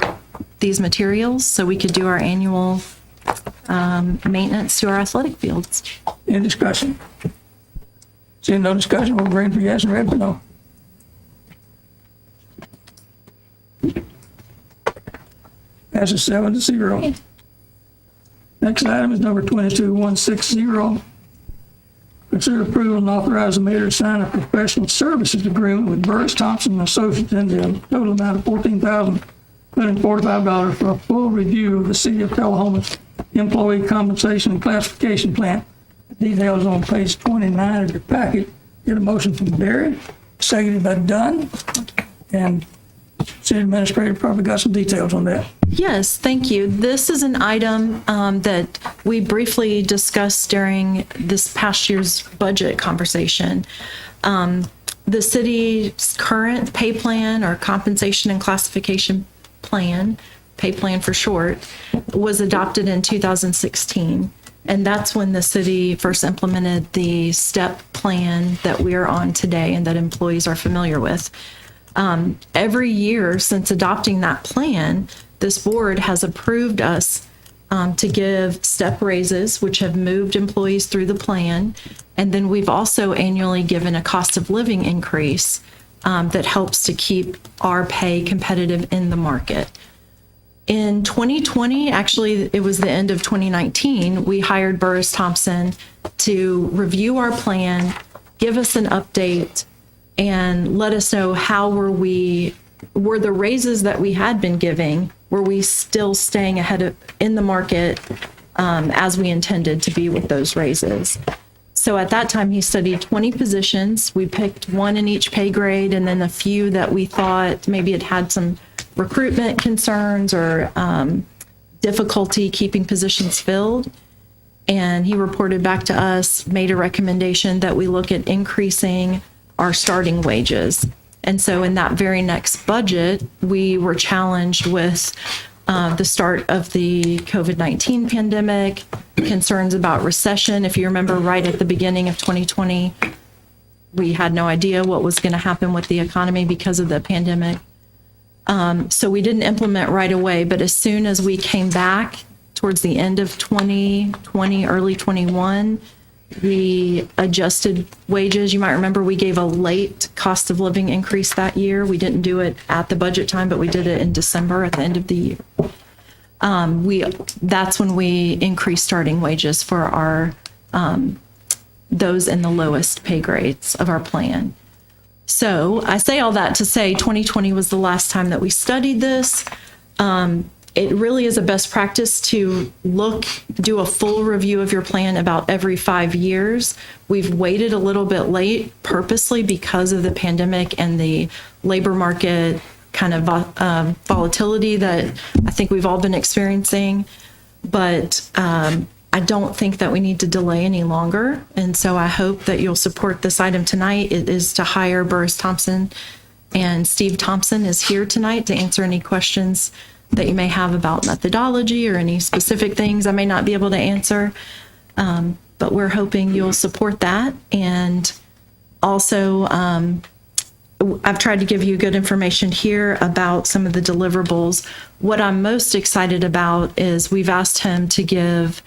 these materials, so we could do our annual maintenance to our athletic fields. Any discussion? Seeing no discussion, we'll bring for yes and red for no. Passes 7-0. Next item is number 22-160. Consider approval and authorize the mayor to sign a professional services agreement with Burris Thompson and Associates in the total amount of $14,245 for a full review of the City of Tullahoma's employee compensation and classification plan. Details on page 29 of your packet. Get a motion from Barry, seconded by Dunn, and City Administrator probably got some details on that. Yes, thank you. This is an item that we briefly discussed during this past year's budget conversation. The city's current pay plan, or compensation and classification plan, pay plan for short, was adopted in 2016. And that's when the city first implemented the STEP plan that we're on today and that employees are familiar with. Every year since adopting that plan, this board has approved us to give step raises, which have moved employees through the plan. And then we've also annually given a cost of living increase that helps to keep our pay competitive in the market. In 2020, actually, it was the end of 2019, we hired Burris Thompson to review our plan, give us an update, and let us know how were the raises that we had been giving, were we still staying ahead in the market as we intended to be with those raises. So at that time, he studied 20 positions. We picked one in each pay grade, and then a few that we thought maybe it had some recruitment concerns or difficulty keeping positions filled. And he reported back to us, made a recommendation that we look at increasing our starting wages. And so in that very next budget, we were challenged with the start of the COVID-19 pandemic, concerns about recession. If you remember, right at the beginning of 2020, we had no idea what was going to happen with the economy because of the pandemic. So we didn't implement right away, but as soon as we came back towards the end of 2020, early 21, we adjusted wages. You might remember we gave a late cost of living increase that year. We didn't do it at the budget time, but we did it in December at the end of the year. That's when we increased starting wages for our those in the lowest pay grades of our plan. So I say all that to say 2020 was the last time that we studied this. It really is a best practice to do a full review of your plan about every 5 years. We've waited a little bit late purposely because of the pandemic and the labor market kind of volatility that I think we've all been experiencing. But I don't think that we need to delay any longer. And so I hope that you'll support this item tonight. It is to hire Burris Thompson, and Steve Thompson is here tonight to answer any questions that you may have about methodology or any specific things I may not be able to answer. But we're hoping you'll support that. And also, I've tried to give you good information here about some of the deliverables. What I'm most excited about is we've asked him to give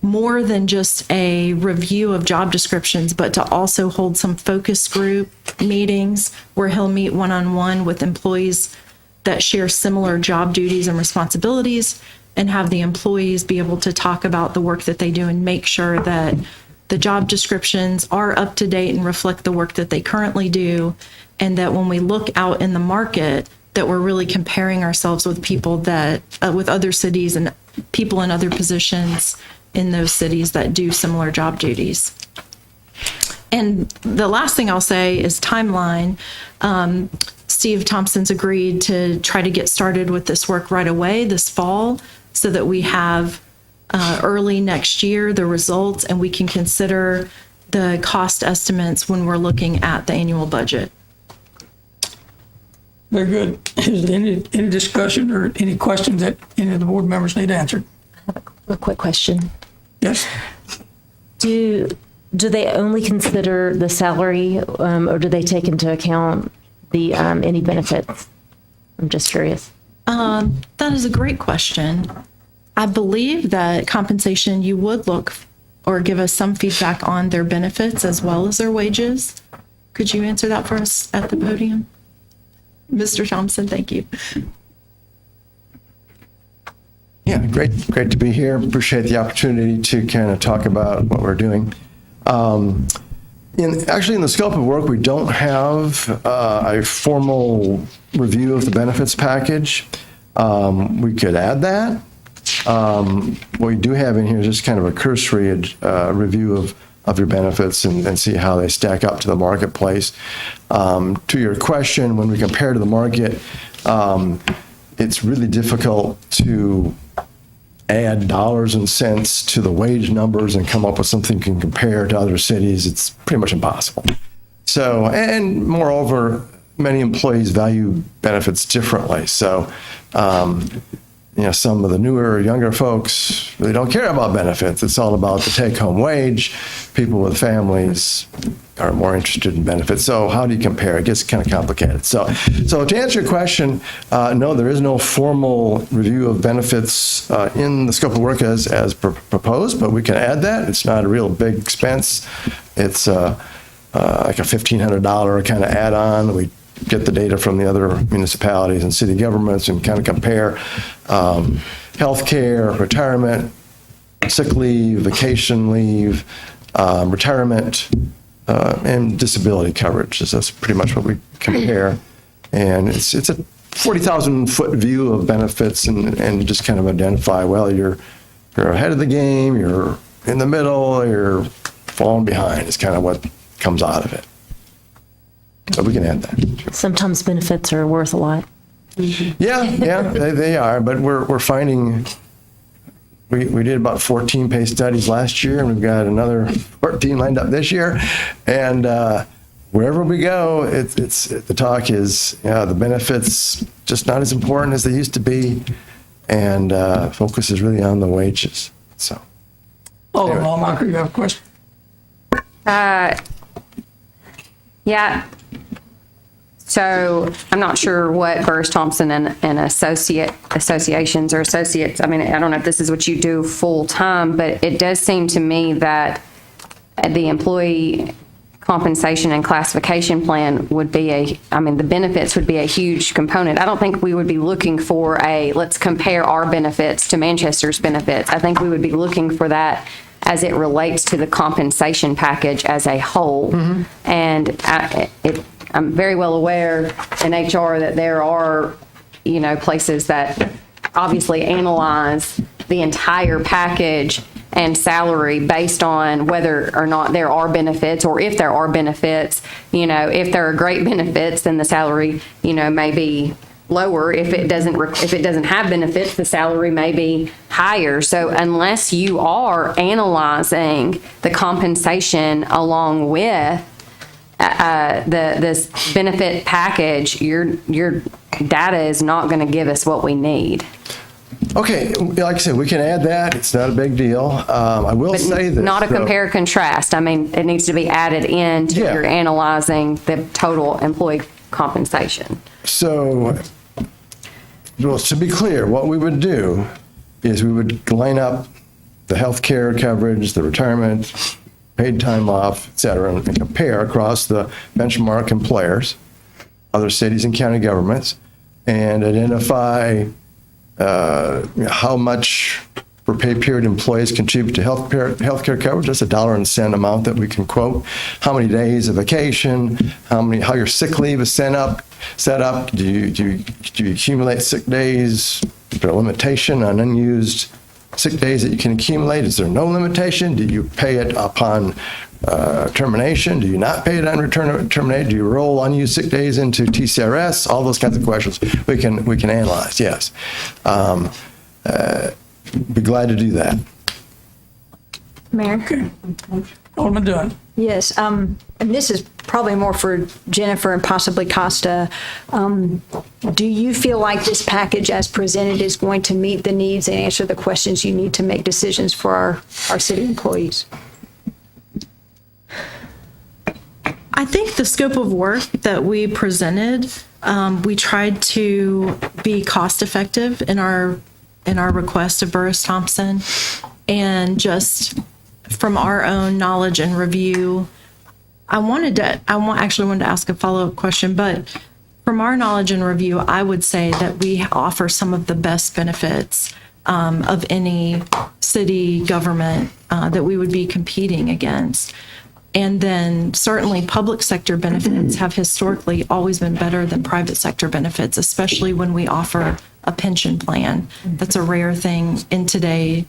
more than just a review of job descriptions, but to also hold some focus group meetings where he'll meet one-on-one with employees that share similar job duties and responsibilities, and have the employees be able to talk about the work that they do and make sure that the job descriptions are up to date and reflect the work that they currently do, and that when we look out in the market, that we're really comparing ourselves with people that, with other cities and people in other positions in those cities that do similar job duties. And the last thing I'll say is timeline. Steve Thompson's agreed to try to get started with this work right away this fall so that we have early next year the results and we can consider the cost estimates when we're looking at the annual budget. Very good. Is there any discussion or any questions that any of the board members need answered? A quick question. Yes. Do they only consider the salary, or do they take into account the any benefits? I'm just curious. That is a great question. I believe that compensation, you would look or give us some feedback on their benefits as well as their wages. Could you answer that for us at the podium? Mr. Thompson, thank you. Yeah, great to be here. Appreciate the opportunity to kind of talk about what we're doing. Actually, in the scope of work, we don't have a formal review of the benefits package. We could add that. What we do have in here is just kind of a cursory review of your benefits and see how they stack up to the marketplace. To your question, when we compare to the market, it's really difficult to add dollars and cents to the wage numbers and come up with something you can compare to other cities. It's pretty much impossible. So, and moreover, many employees value benefits differently. So, some of the newer, younger folks really don't care about benefits. It's all about the take-home wage. People with families are more interested in benefits. So how do you compare? It gets kind of complicated. So to answer your question, no, there is no formal review of benefits in the scope of work as proposed, but we can add that. It's not a real big expense. It's like a $1,500 kind of add-on. We get the data from the other municipalities and city governments and kind of compare healthcare, retirement, sick leave, vacation leave, retirement, and disability coverage. That's pretty much what we compare. And it's a 40,000-foot view of benefits and just kind of identify, well, you're ahead of the game, you're in the middle, you're falling behind is kind of what comes out of it. So we can add that. Sometimes benefits are worth a lot. Yeah, they are. But we're finding we did about 14 pay studies last year, and we've got another 14 lined up this year. And wherever we go, it's the talk is the benefits just not as important as they used to be, and focus is really on the wages. So. Alderman Almacher, you have a question? Yeah. So I'm not sure what Burris Thompson and associations or associates, I mean, I don't know if this is what you do full time, but it does seem to me that the employee compensation and classification plan would be the benefits would be a huge component. I don't think we would be looking for let's compare our benefits to Manchester's benefits. I think we would be looking for that as it relates to the compensation package as a whole. Mm-hmm. And I'm very well aware in HR that there are, places that obviously analyze the entire package and salary based on whether or not there are benefits, or if there are benefits. If there are great benefits, then the salary, may be lower. If it doesn't have benefits, the salary may be higher. So unless you are analyzing the compensation along with this benefit package, your data is not going to give us what we need. Okay, like I said, we can add that. It's not a big deal. I will say this. Not a compare contrast. I mean, it needs to be added in to your analyzing the total employee compensation. So, well, to be clear, what we would do is we would line up the health care coverage, the retirement, paid time off, et cetera, and compare across the benchmark employers, other cities and county governments, and identify how much per pay period employees contribute to healthcare coverage. That's a dollar and cent amount that we can quote. How many days of vacation? How your sick leave is set up? Do you accumulate sick days? Is there a limitation on unused sick days that you can accumulate? Is there no limitation? Do you pay it upon termination? Do you not pay it on return terminate? Do you roll unused sick days into TCRS? All those kinds of questions we can analyze. Yes, be glad to do that. Mayor? Alderman Dunn. Yes, and this is probably more for Jennifer and possibly Costa. Do you feel like this package as presented is going to meet the needs and answer the questions you need to make decisions for our city employees? I think the scope of work that we presented, we tried to be cost effective in our request of Burris Thompson, and just from our own knowledge and review, I actually wanted to ask a follow-up question, but from our knowledge and review, I would say that we offer some of the best benefits of any city government that we would be competing against. And then certainly public sector benefits have historically always been better than private sector benefits, especially when we offer a pension plan. That's a rare thing in today's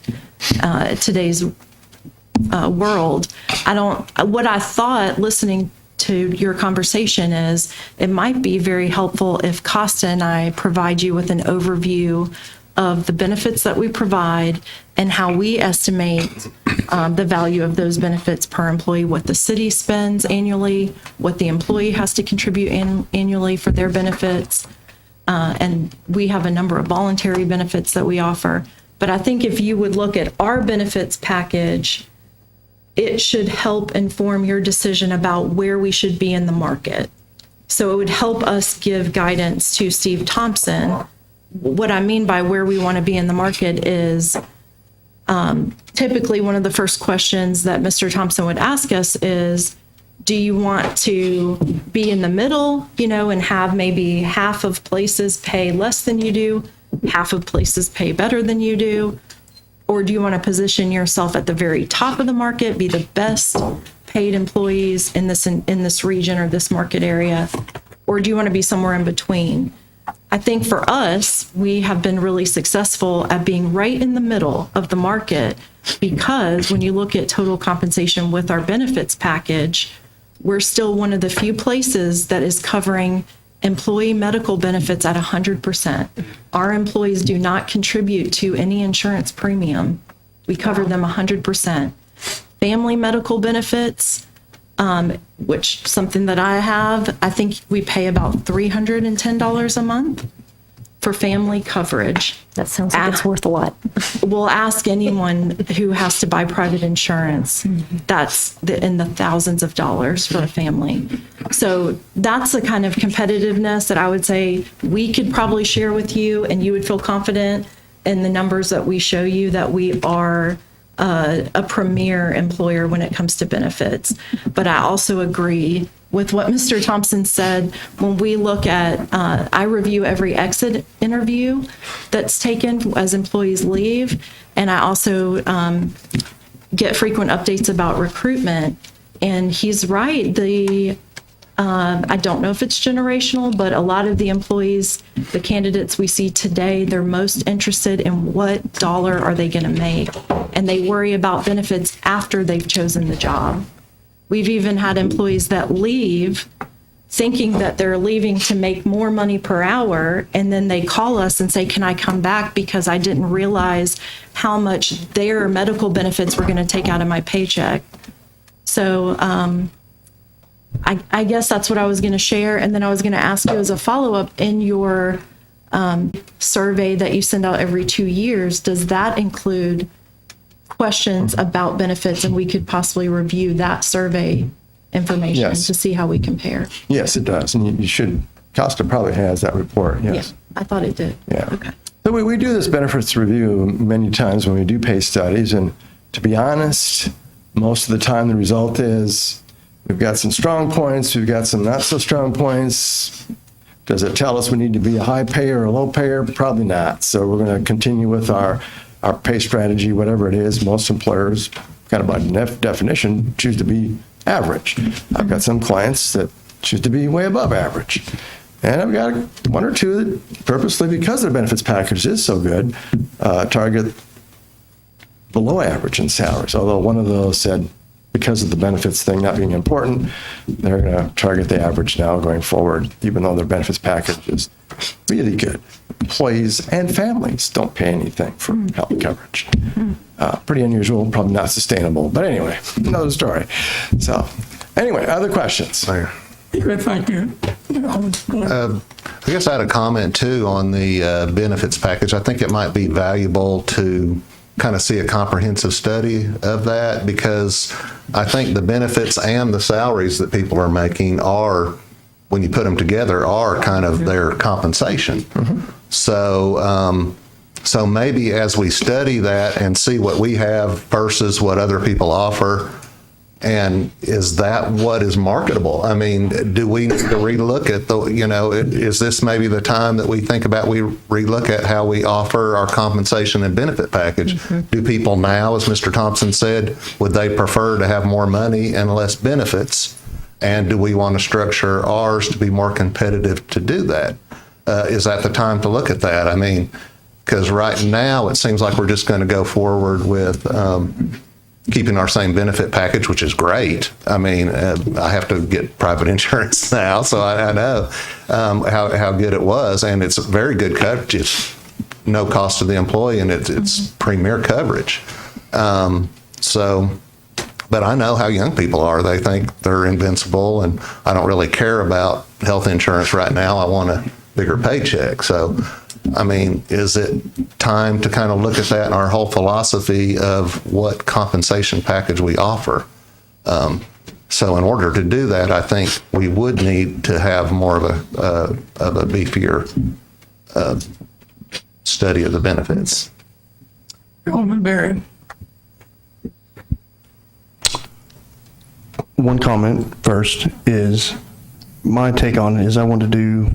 world. What I thought listening to your conversation is it might be very helpful if Costa and I provide you with an overview of the benefits that we provide and how we estimate the value of those benefits per employee, what the city spends annually, what the employee has to contribute annually for their benefits. And we have a number of voluntary benefits that we offer. But I think if you would look at our benefits package, it should help inform your decision about where we should be in the market. So it would help us give guidance to Steve Thompson. What I mean by where we want to be in the market is typically one of the first questions that Mr. Thompson would ask us is, do you want to be in the middle, and have maybe half of places pay less than you do, half of places pay better than you do? Or do you want to position yourself at the very top of the market, be the best paid employees in this region or this market area? Or do you want to be somewhere in between? I think for us, we have been really successful at being right in the middle of the market, because when you look at total compensation with our benefits package, we're still one of the few places that is covering employee medical benefits at 100%. Our employees do not contribute to any insurance premium. We cover them 100%. Family medical benefits, which something that I have, I think we pay about $310 a month for family coverage. That sounds like it's worth a lot. We'll ask anyone who has to buy private insurance. That's in the thousands of dollars for a family. So that's the kind of competitiveness that I would say we could probably share with you, and you would feel confident in the numbers that we show you that we are a premier employer when it comes to benefits. But I also agree with what Mr. Thompson said. When we look at, I review every exit interview that's taken as employees leave, and I also get frequent updates about recruitment. And he's right. I don't know if it's generational, but a lot of the employees, the candidates we see today, they're most interested in what dollar are they going to make, and they worry about benefits after they've chosen the job. We've even had employees that leave thinking that they're leaving to make more money per hour, and then they call us and say, can I come back because I didn't realize how much their medical benefits were going to take out of my paycheck. So I guess that's what I was going to share. And then I was going to ask you as a follow-up, in your survey that you send out every 2 years, does that include questions about benefits? And we could possibly review that survey information Yes. to see how we compare. Yes, it does. And you should, Costa probably has that report, yes. Yeah, I thought it did. Yeah. Okay. So we do this benefits review many times when we do pay studies, and to be honest, most of the time the result is we've got some strong points, we've got some not so strong points. Does it tell us we need to be a high payer or a low payer? Probably not. So we're going to continue with our pay strategy, whatever it is. Most employers, kind of by definition, choose to be average. I've got some clients that choose to be way above average. And I've got one or two that purposely, because their benefits package is so good, target below average in salaries, although one of those said, because of the benefits thing not being important, they're going to target the average now going forward, even though their benefits package is really good. Employees and families don't pay anything for health coverage. Pretty unusual, probably not sustainable. But anyway, another story. So anyway, other questions? Good, thank you. I guess I had a comment too on the benefits package. I think it might be valuable to kind of see a comprehensive study of that, because I think the benefits and the salaries that people are making are, when you put them together, are kind of their compensation. So, so maybe as we study that and see what we have versus what other people offer, and is that what is marketable? I mean, do we need to relook at the, is this maybe the time that we think about, we relook at how we offer our compensation and benefit package? Do people now, as Mr. Thompson said, would they prefer to have more money and less benefits? And do we want to structure ours to be more competitive to do that? Is that the time to look at that? I mean, because right now it seems like we're just going to go forward with keeping our same benefit package, which is great. I mean, I have to get private insurance now, so I know how good it was, and it's very good coverage. It's no cost to the employee, and it's premier coverage. But I know how young people are. They think they're invincible, and I don't really care about health insurance right now. I want a bigger paycheck. So, I mean, is it time to kind of look at that and our whole philosophy of what compensation package we offer? So in order to do that, I think we would need to have more of a beefier study of the benefits. Alderman Barry. One comment first is, my take on it is I want to do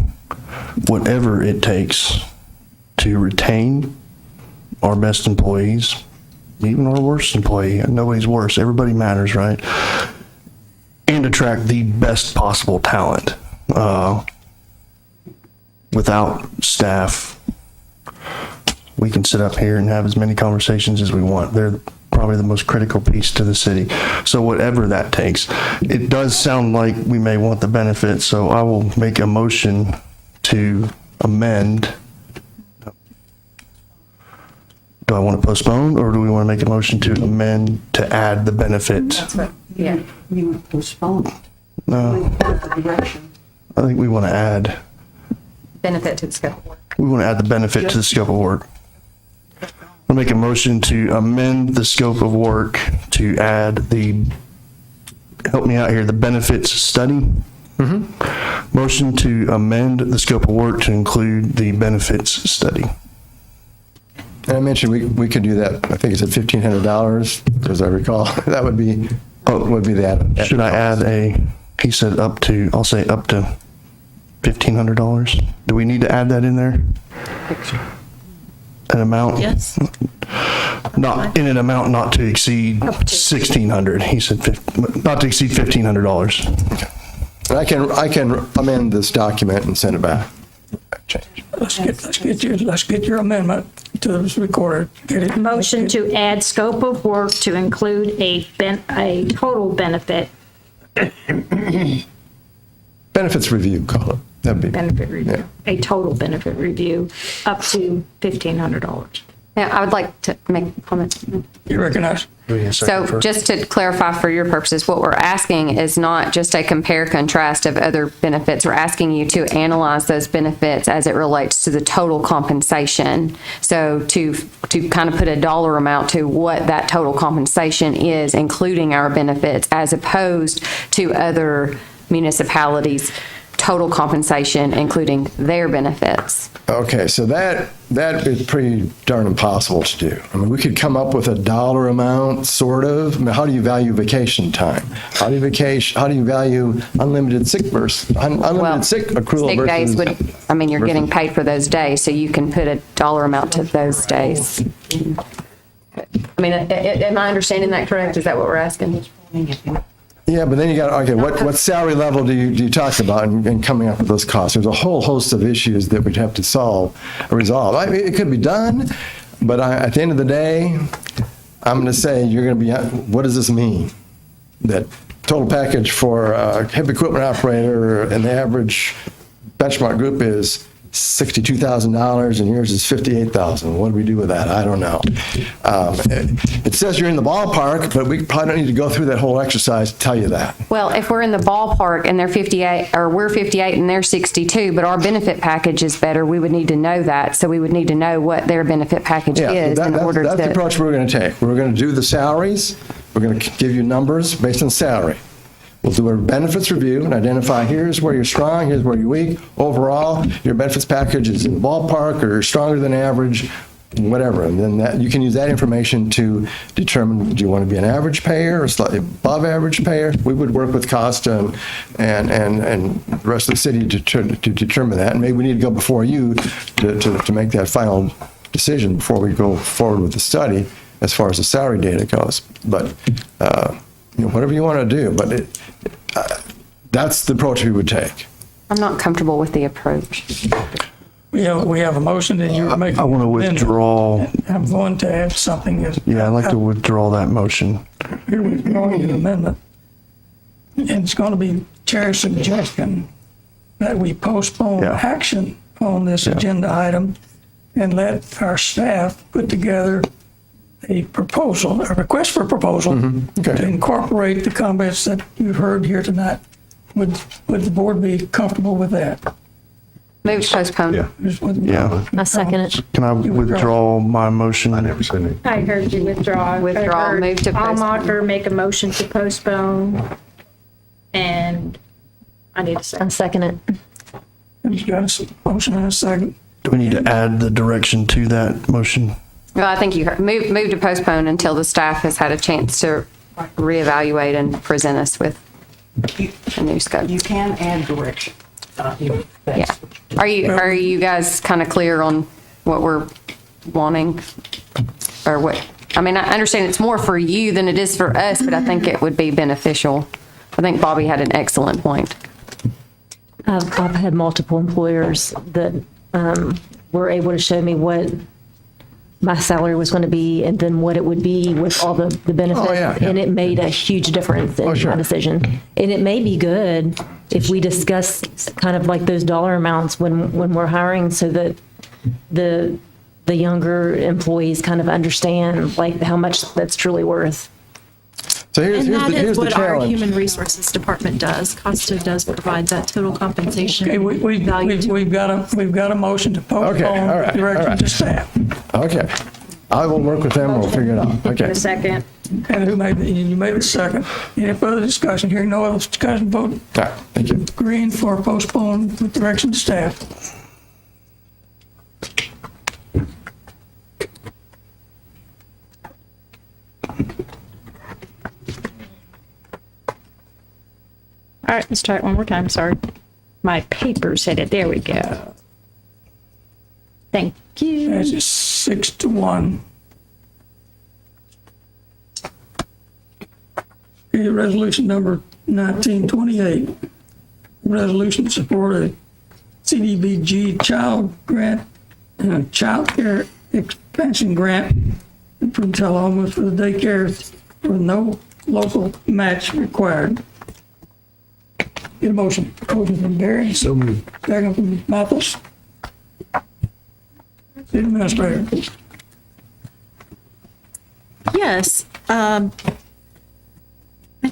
whatever it takes to retain our best employees, even our worst employee. Nobody's worse. Everybody matters, right? And attract the best possible talent. Without staff, we can sit up here and have as many conversations as we want. They're probably the most critical piece to the city. So whatever that takes. It does sound like we may want the benefits, so I will make a motion to amend. Do I want to postpone, or do we want to make a motion to amend to add the benefit? Yeah. You would postpone it. No. I think we want to add. Benefit to the scope of work. We want to add the benefit to the scope of work. I'll make a motion to amend the scope of work to add the, help me out here, the benefits study. Motion to amend the scope of work to include the benefits study. And I mentioned we could do that, I think it's at $1,500, as I recall. That would be the add. Should I add he said up to, I'll say up to $1,500. Do we need to add that in there? An amount? Yes. Not in an amount not to exceed $1,600. He said not to exceed $1,500. And I can amend this document and send it back. Let's get your amendment to this recorded. Get it. Motion to add scope of work to include a total benefit. Benefits review, call it. That'd be Benefit review. Yeah. A total benefit review up to $1,500. Yeah, I would like to make a comment. You recognize? So just to clarify for your purposes, what we're asking is not just a compare contrast of other benefits. We're asking you to analyze those benefits as it relates to the total compensation. So to kind of put a dollar amount to what that total compensation is, including our benefits, as opposed to other municipalities' total compensation, including their benefits. Okay, so that is pretty darn impossible to do. I mean, we could come up with a dollar amount, sort of. I mean, how do you value vacation time? How do you value unlimited sick versus unlimited sick accrual Sick versus? days you're getting paid for those days, so you can put a dollar amount to those days. I mean, am I understanding that correct? Is that what we're asking? Yeah, but then you got, okay, what salary level do you talk about in coming up with those costs? There's a whole host of issues that we'd have to resolve. I mean, it could be done, but at the end of the day, I'm going to say you're going to be, what does this mean? That total package for a heavy equipment operator and the average benchmark group is $62,000 and yours is $58,000. What do we do with that? I don't know. It says you're in the ballpark, but we probably don't need to go through that whole exercise to tell you that. Well, if we're in the ballpark and they're 58, or we're 58 and they're 62, but our benefit package is better, we would need to know that. So we would need to know what their benefit package is in order that's to. the approach we're going to take. We're going to do the salaries. We're going to give you numbers based on salary. We'll do a benefits review and identify here's where you're strong, here's where you're weak. Overall, your benefits package is in the ballpark or stronger than average, whatever. And then you can use that information to determine, do you want to be an average payer or slightly above average payer? We would work with Costa and the rest of the city to determine that. And maybe we need to go before you to make that final decision before we go forward with the study as far as the salary data goes. But whatever you want to do, but that's the approach we would take. I'm not comfortable with the approach. We have a motion that you're making. I want to withdraw. I'm going to add something. Yeah, I'd like to withdraw that motion. You're withdrawing your amendment. And it's going to be Chair's suggestion that we postpone action on this agenda item and let our staff put together a proposal, a request for a proposal to incorporate the comments that you've heard here tonight. Would the board be comfortable with that? Move to postpone. Yeah. I second it. Can I withdraw my motion? I never said it. I heard you withdraw. Withdraw, I heard move to postpone. Almacher make a motion to postpone, and I need a second. I second it. You've got a motion and a second. Do we need to add the direction to that motion? Well, I think you heard, move to postpone until the staff has had a chance to reevaluate and present us with a new scope. You can add direction. Yeah. Are you guys kind of clear on what we're wanting? Or what? I mean, I understand it's more for you than it is for us, but I think it would be beneficial. I think Bobby had an excellent point. I've had multiple employers that were able to show me what my salary was going to be and then what it would be with all the benefits. And it made a huge difference in my decision. And it may be good if we discuss kind of like those dollar amounts when we're hiring so that the younger employees kind of understand like how much that's truly worth. So here's that is the what our challenge. Human Resources Department does. Costa does provide that total compensation. Okay, we've got a motion to postpone direction to staff. Okay. I will work with them. We'll figure it out. Okay. A second. And you made the second. Any further discussion? Hearing no other discussion, vote. Thank you. Agreeing for postpone with direction to staff. All right, let's try it one more time. Sorry. My paper said it. There we go. Thank you. That's 6-1. Okay, resolution number 1928. Resolution to support a CDBG child grant, child care expansion grant from Tullahoma for the daycare with no local match required. Get a motion. Motion from Barry. So moved. Second from Mathis. City Administrator. Yes. I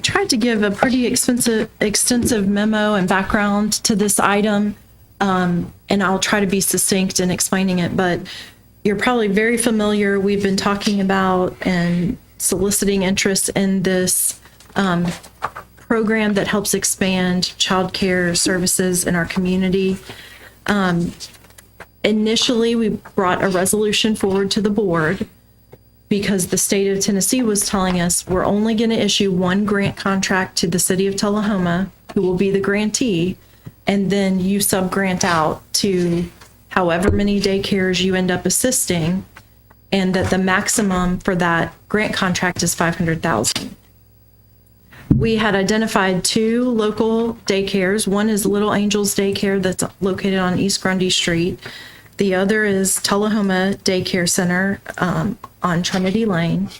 tried to give a pretty extensive memo and background to this item, and I'll try to be succinct in explaining it, but you're probably very familiar. We've been talking about and soliciting interest in this program that helps expand child care services in our community. Initially, we brought a resolution forward to the board because the state of Tennessee was telling us we're only going to issue one grant contract to the city of Tullahoma, who will be the grantee, and then you sub-grant out to however many daycares you end up assisting, and that the maximum for that grant contract is $500,000. We had identified 2 local daycares. One is Little Angels Daycare that's located on East Grundy Street. The other is Tullahoma Daycare Center on Trinity Lane.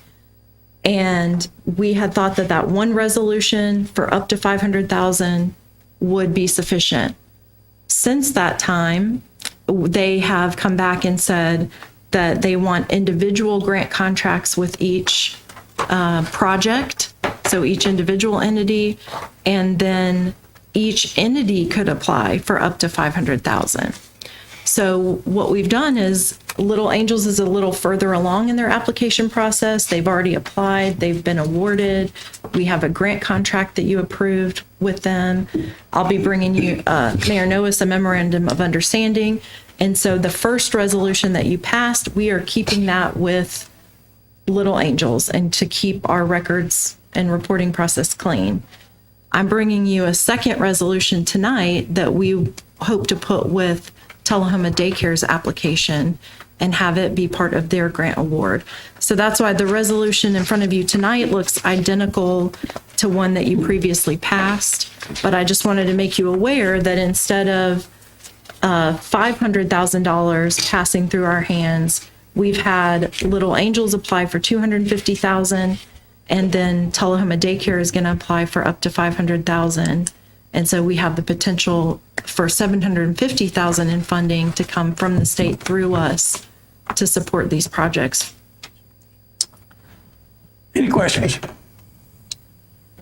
And we had thought that that one resolution for up to 500,000 would be sufficient. Since that time, they have come back and said that they want individual grant contracts with each project, so each individual entity, and then each entity could apply for up to 500,000. So what we've done is Little Angels is a little further along in their application process. They've already applied, they've been awarded. We have a grant contract that you approved with them. I'll be bringing you, Mayor Noes, a memorandum of understanding. And so the first resolution that you passed, we are keeping that with Little Angels and to keep our records and reporting process clean. I'm bringing you a second resolution tonight that we hope to put with Tullahoma Daycare's application and have it be part of their grant award. So that's why the resolution in front of you tonight looks identical to one that you previously passed. But I just wanted to make you aware that instead of $500,000 passing through our hands, we've had Little Angels apply for $250,000, and then Tullahoma Daycare is going to apply for up to $500,000. And so we have the potential for $750,000 in funding to come from the state through us to support these projects. Any questions?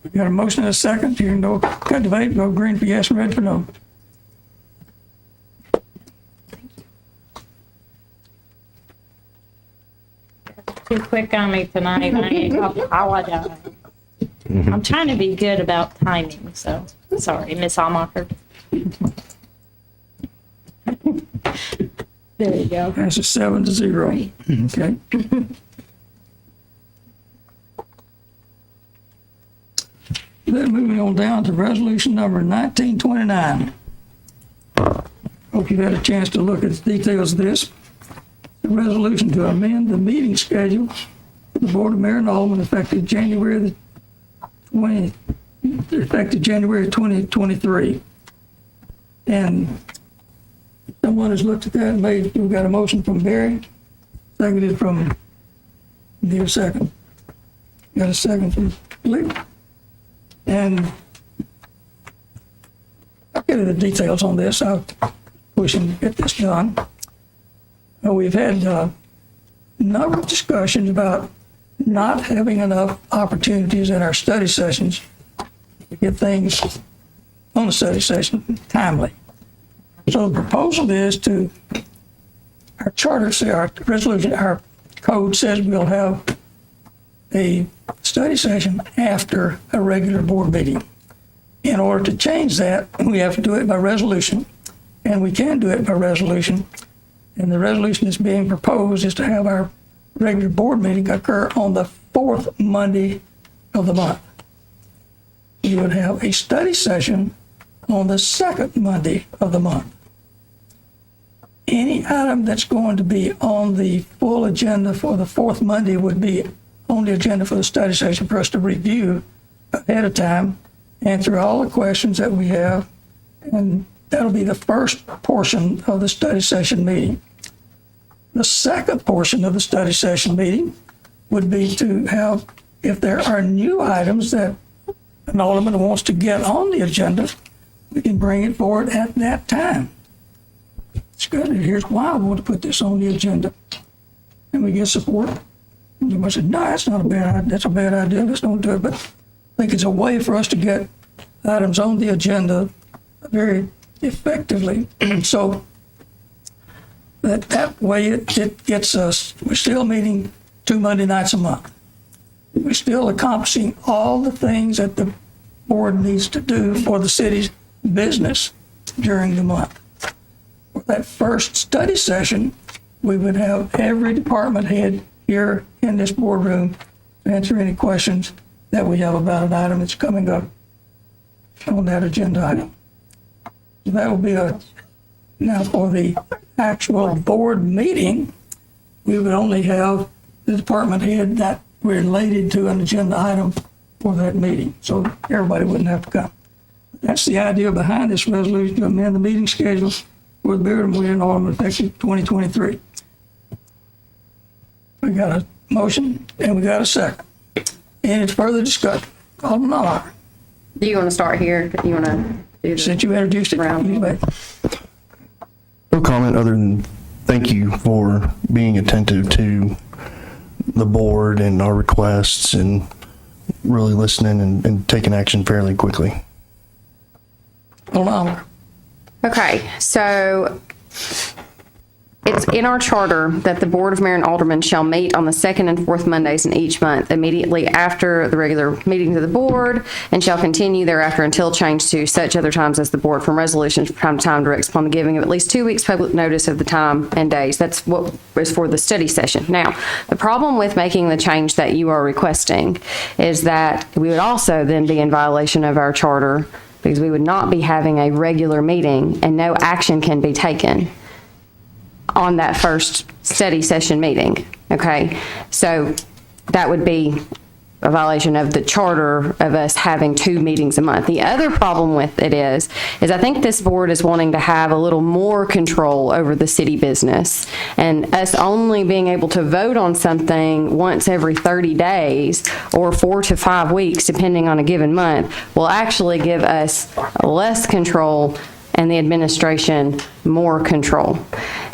We got a motion and a second. You can go cut debate, go green for yes and red for no. Too quick on me tonight. I apologize. I'm trying to be good about timing, so sorry, Miss Almacher. There you go. Passes 7-0. Okay. Then moving on down to resolution number 1929. Hope you've had a chance to look at the details of this. The resolution to amend the meeting schedule for the Board of Mayor and Aldermen effective January 2023. And someone has looked at that and we've got a motion from Barry, seconded from, need a second. Got a second from Lee. And I'll get into the details on this. I'll push him to get this done. We've had a number of discussions about not having enough opportunities in our study sessions to get things on the study session timely. So the proposal is to, our charter, say our resolution, our code says we'll have a study session after a regular board meeting. In order to change that, we have to do it by resolution, and we can do it by resolution. And the resolution that's being proposed is to have our regular board meeting occur on the fourth Monday of the month. You would have a study session on the second Monday of the month. Any item that's going to be on the full agenda for the fourth Monday would be on the agenda for the study session for us to review ahead of time, answer all the questions that we have, and that'll be the first portion of the study session meeting. The second portion of the study session meeting would be to have, if there are new items that an alderman wants to get on the agenda, we can bring it forward at that time. It's good. And here's why I want to put this on the agenda. And we get support. And somebody said, no, that's not a bad idea. That's a bad idea. Let's don't do it. But I think it's a way for us to get items on the agenda very effectively. And so that way it gets us, we're still meeting 2 Monday nights a month. We're still accomplishing all the things that the board needs to do for the city's business during the month. For that first study session, we would have every department head here in this boardroom to answer any questions that we have about an item that's coming up on that agenda item. So that will be now for the actual board meeting, we would only have the department head that related to an agenda item for that meeting. So everybody wouldn't have to come. That's the idea behind this resolution to amend the meeting schedule for the Board of Mayor and Aldermen effective 2023. We got a motion and we got a second. Any further discussion? Alderman Almacher. Do you want to start here? You want to do the Since you introduced it, you may. No comment other than thank you for being attentive to the board and our requests and really listening and taking action fairly quickly. Alderman Almacher. Okay, so it's in our charter that the Board of Mayor and Aldermen shall meet on the second and fourth Mondays in each month immediately after the regular meetings of the board and shall continue thereafter until changed to such other times as the board from resolution from time to time directs upon the giving of at least 2 weeks public notice of the time and days. That's what was for the study session. Now, the problem with making the change that you are requesting is that we would also then be in violation of our charter because we would not be having a regular meeting and no action can be taken on that first study session meeting, okay? So that would be a violation of the charter of us having 2 meetings a month. The other problem with it is I think this board is wanting to have a little more control over the city business, and us only being able to vote on something once every 30 days or 4 to 5 weeks, depending on a given month, will actually give us less control and the administration more control.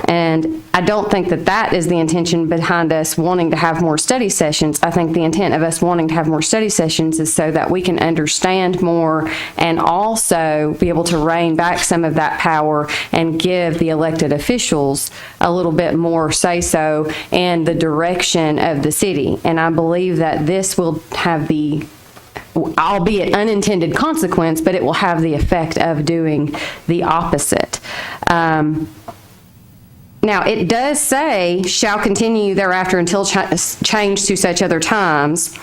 And I don't think that that is the intention behind us wanting to have more study sessions. I think the intent of us wanting to have more study sessions is so that we can understand more and also be able to rein back some of that power and give the elected officials a little bit more say-so in the direction of the city. And I believe that this will have the, albeit unintended consequence, but it will have the effect of doing the opposite. Now, it does say, shall continue thereafter until changed to such other times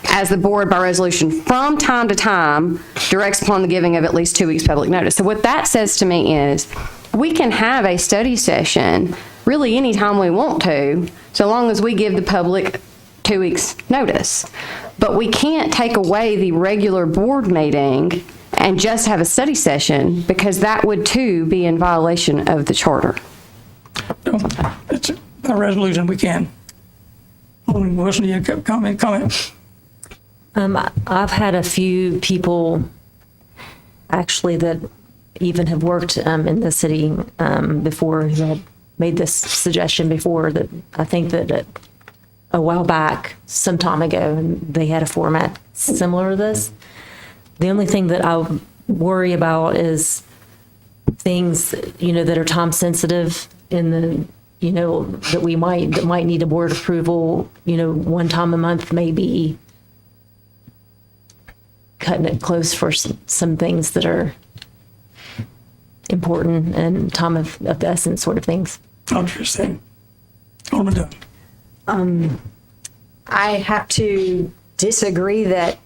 as the board by resolution from time to time directs upon the giving of at least 2 weeks public notice. So what that says to me is we can have a study session really anytime we want to, so long as we give the public 2 weeks notice. But we can't take away the regular board meeting and just have a study session because that would too be in violation of the charter. It's a resolution we can. Alderman Wilson, you have comment? I've had a few people actually that even have worked in the city before who had made this suggestion before, that I think that a while back, some time ago, and they had a format similar to this. The only thing that I worry about is things, that are time sensitive in the, that might need a board approval, one time a month, maybe cutting it close for some things that are important and time of the essence sort of things. Interesting. Alderman Dunn. I have to disagree that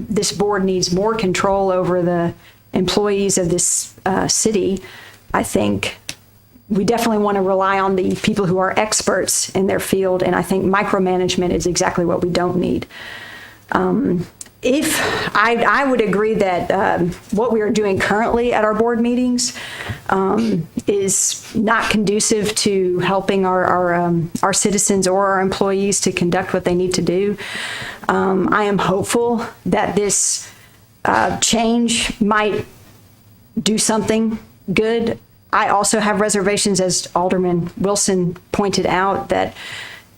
this board needs more control over the employees of this city. I think we definitely want to rely on the people who are experts in their field, and I think micromanagement is exactly what we don't need. If I would agree that what we are doing currently at our board meetings is not conducive to helping our citizens or our employees to conduct what they need to do. I am hopeful that this change might do something good. I also have reservations, as Alderman Wilson pointed out, that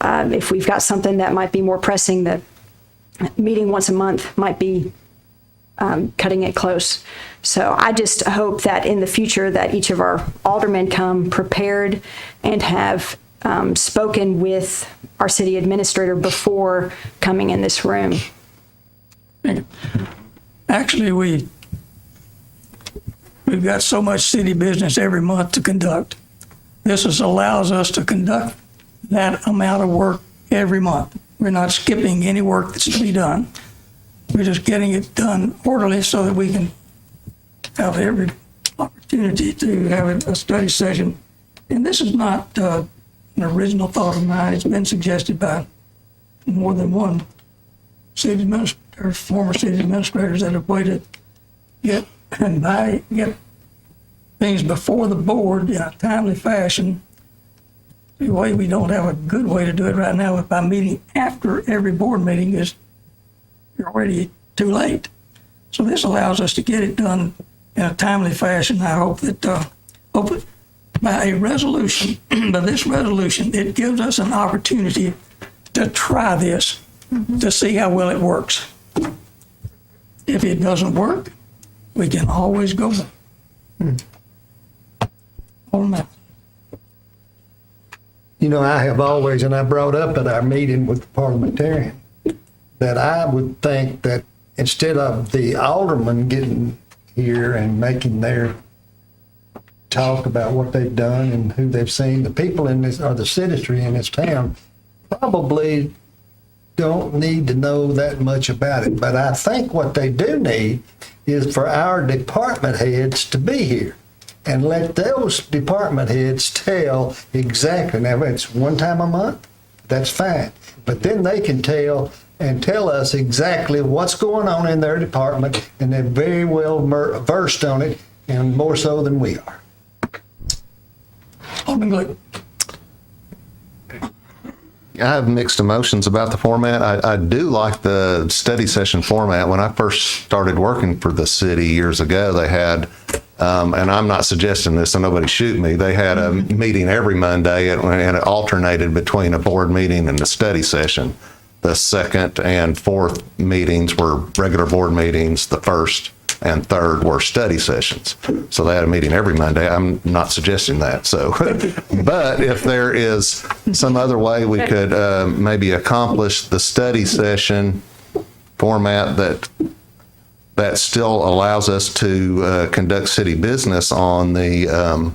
if we've got something that might be more pressing, that meeting once a month might be cutting it close. So I just hope that in the future that each of our aldermen come prepared and have spoken with our city administrator before coming in this room. Actually, we've got so much city business every month to conduct. This allows us to conduct that amount of work every month. We're not skipping any work that's to be done. We're just getting it done orderly so that we can have every opportunity to have a study session. And this is not an original thought of mine. It's been suggested by more than one city administrator, former city administrators, that have way to get things before the board in a timely fashion. The way we don't have a good way to do it right now by meeting after every board meeting is you're already too late. So this allows us to get it done in a timely fashion. I hope that, by a resolution, by this resolution, it gives us an opportunity to try this, to see how well it works. If it doesn't work, we can always go back. Alderman. You know, I have always, and I brought up at our meeting with the parliamentarian, that I would think that instead of the aldermen getting here and making their talk about what they've done and who they've seen, the people in this, or the citizenry in this town, probably don't need to know that much about it. But I think what they do need is for our department heads to be here and let those department heads tell exactly. Now, if it's one time a month, that's fine. But then they can tell us exactly what's going on in their department, and they're very well versed on it, and more so than we are. Alderman Gleason. I have mixed emotions about the format. I do like the study session format. When I first started working for the city years ago, they had, and I'm not suggesting this so nobody shoot me, they had a meeting every Monday, and it alternated between a board meeting and a study session. The second and fourth meetings were regular board meetings. The first and third were study sessions. So they had a meeting every Monday. I'm not suggesting that. So, but if there is some other way we could maybe accomplish the study session format that still allows us to conduct city business on the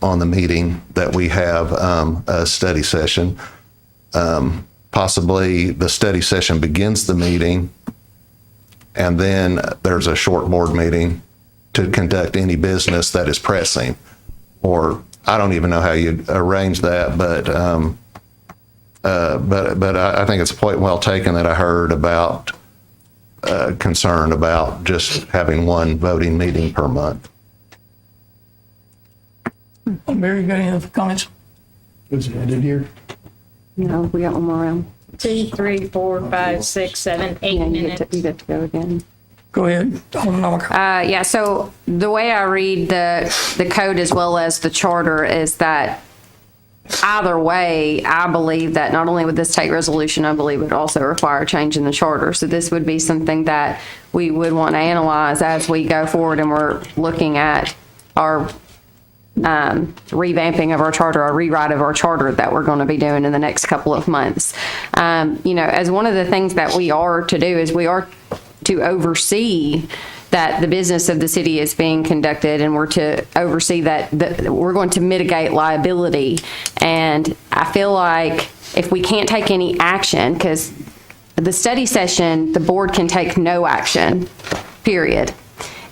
meeting that we have a study session. Possibly the study session begins the meeting, and then there's a short board meeting to conduct any business that is pressing. Or I don't even know how you'd arrange that, but I think it's a point well taken that I heard about concern about just having one voting meeting per month. Mary, you got any other comments? Was it ended here? No, we got one more round. 2, 3, 4, 5, 6, 7, 8 minutes. You get to go again. Go ahead. Yeah, so the way I read the code as well as the charter is that either way, I believe that not only would this take resolution, I believe it would also require a change in the charter. So this would be something that we would want to analyze as we go forward and we're looking at our revamping of our charter, our rewrite of our charter that we're going to be doing in the next couple of months. You know, as one of the things that we are to do is we are to oversee that the business of the city is being conducted, and we're to oversee that we're going to mitigate liability. And I feel like if we can't take any action, because the study session, the board can take no action, period.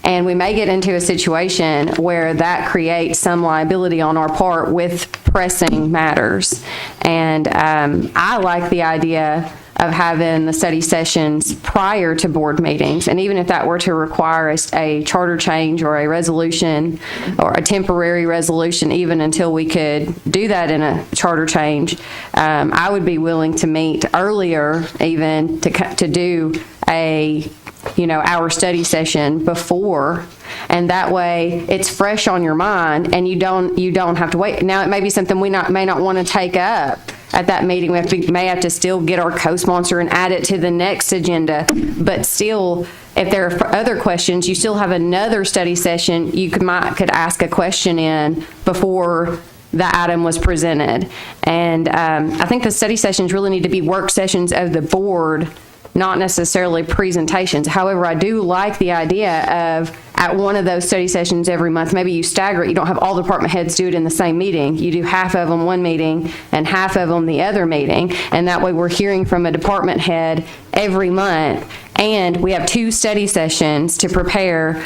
And we may get into a situation where that creates some liability on our part with pressing matters. And I like the idea of having the study sessions prior to board meetings. And even if that were to require a charter change or a resolution or a temporary resolution, even until we could do that in a charter change, I would be willing to meet earlier even to do our study session before, and that way it's fresh on your mind and you don't have to wait. Now, it may be something we may not want to take up at that meeting. We may have to still get our co-sponsor and add it to the next agenda, but still, if there are other questions, you still have another study session. You could ask a question in before the item was presented. And I think the study sessions really need to be work sessions of the board, not necessarily presentations. However, I do like the idea of at one of those study sessions every month, maybe you stagger it. You don't have all department heads do it in the same meeting. You do half of them one meeting and half of them the other meeting. And that way we're hearing from a department head every month. And we have 2 study sessions to prepare,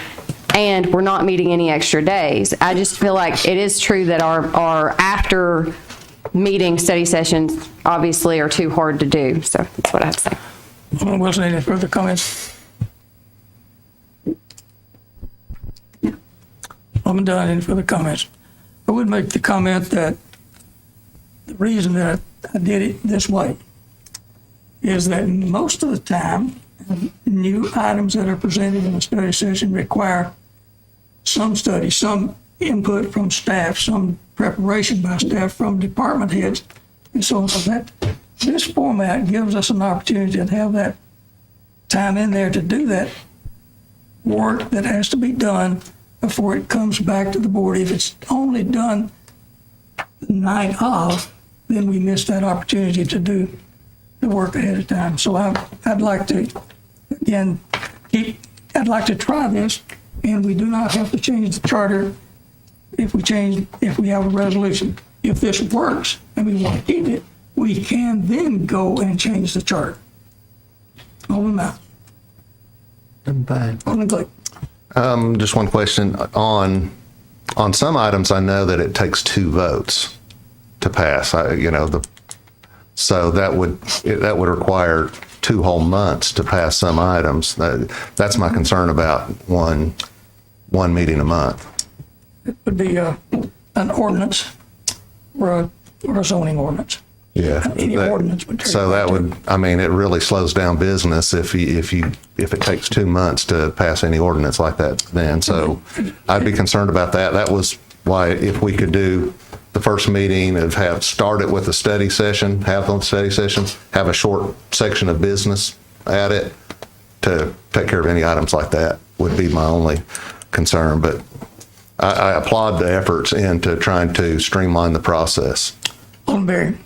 and we're not meeting any extra days. I just feel like it is true that our after meeting study sessions obviously are too hard to do. So that's what I have to say. Alderman Wilson, any further comments? Alderman Dunn, any further comments? I would make the comment that the reason that I did it this way is that most of the time, new items that are presented in a study session require some study, some input from staff, some preparation by staff from department heads, and so on. So that this format gives us an opportunity to have that time in there to do that work that has to be done before it comes back to the board. If it's only done the night of, then we miss that opportunity to do the work ahead of time. So I'd like to, again, I'd like to try this, and we do not have to change the charter if we have a resolution. If this works and we want to keep it, we can then go and change the charter. Alderman Mount. I'm fine. Alderman Glade. Just one question. On some items, I know that it takes 2 votes to pass. So that would require 2 whole months to pass some items. That's my concern about one meeting a month. It would be an ordinance or a zoning ordinance. Yeah. Any ordinance would. So that would, it really slows down business if it takes 2 months to pass any ordinance like that then. So I'd be concerned about that. That was why, if we could do the first meeting and start it with a study session, have a study session, have a short section of business at it to take care of any items like that would be my only concern. But I applaud the efforts into trying to streamline the process. Alderman Berry.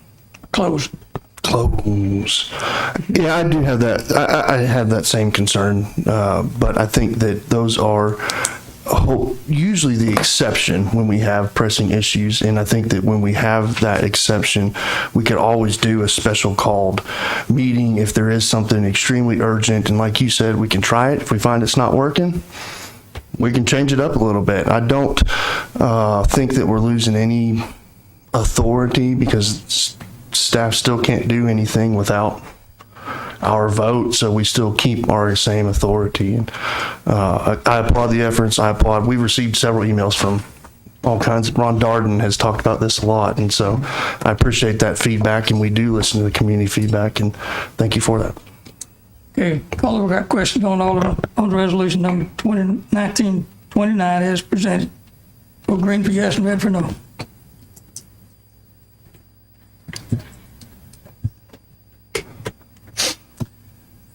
Close. Yeah, I do have that. I have that same concern, but I think that those are usually the exception when we have pressing issues. And I think that when we have that exception, we could always do a special called meeting if there is something extremely urgent. And like you said, we can try it. If we find it's not working, we can change it up a little bit. I don't think that we're losing any authority, because staff still can't do anything without our vote, so we still keep our same authority. And I applaud the efforts. We received several emails from all kinds. Ron Darden has talked about this a lot, and so I appreciate that feedback, and we do listen to the community feedback, and thank you for that. Okay, caller, we got questions on resolution number 1929 as presented. Vote green for yes and red for no.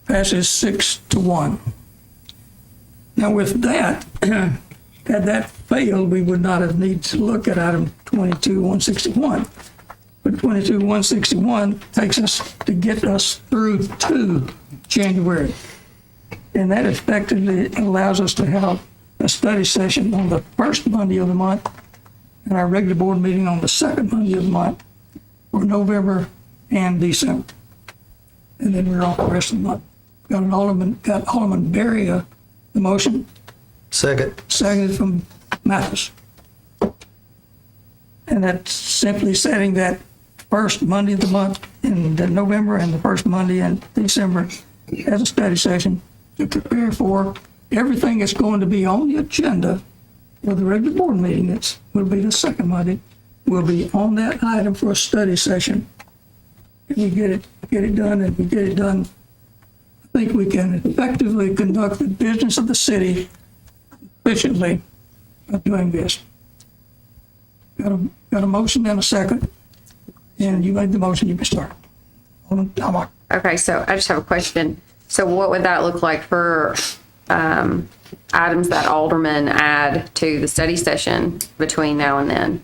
Passes 6-1. Now with that, had that failed, we would not have needed to look at item 22-161. But 22-161 takes us to get us through to January. And that effectively allows us to have a study session on the first Monday of the month and our regular board meeting on the second Monday of the month for November and December. And then we're off the rest of the month. Got Alderman Berry, the motion. Seconded from Mathis. And that's simply setting that first Monday of the month in November and the first Monday in December as a study session to prepare for everything that's going to be on the agenda for the regular board meeting. That will be the second Monday. We'll be on that item for a study session. If we get it done, and we get it done, I think we can effectively conduct the business of the city efficiently of doing this. Got a motion and a second, and you made the motion. You can start. Okay, so I just have a question. So what would that look like for items that aldermen add to the study session between now and then?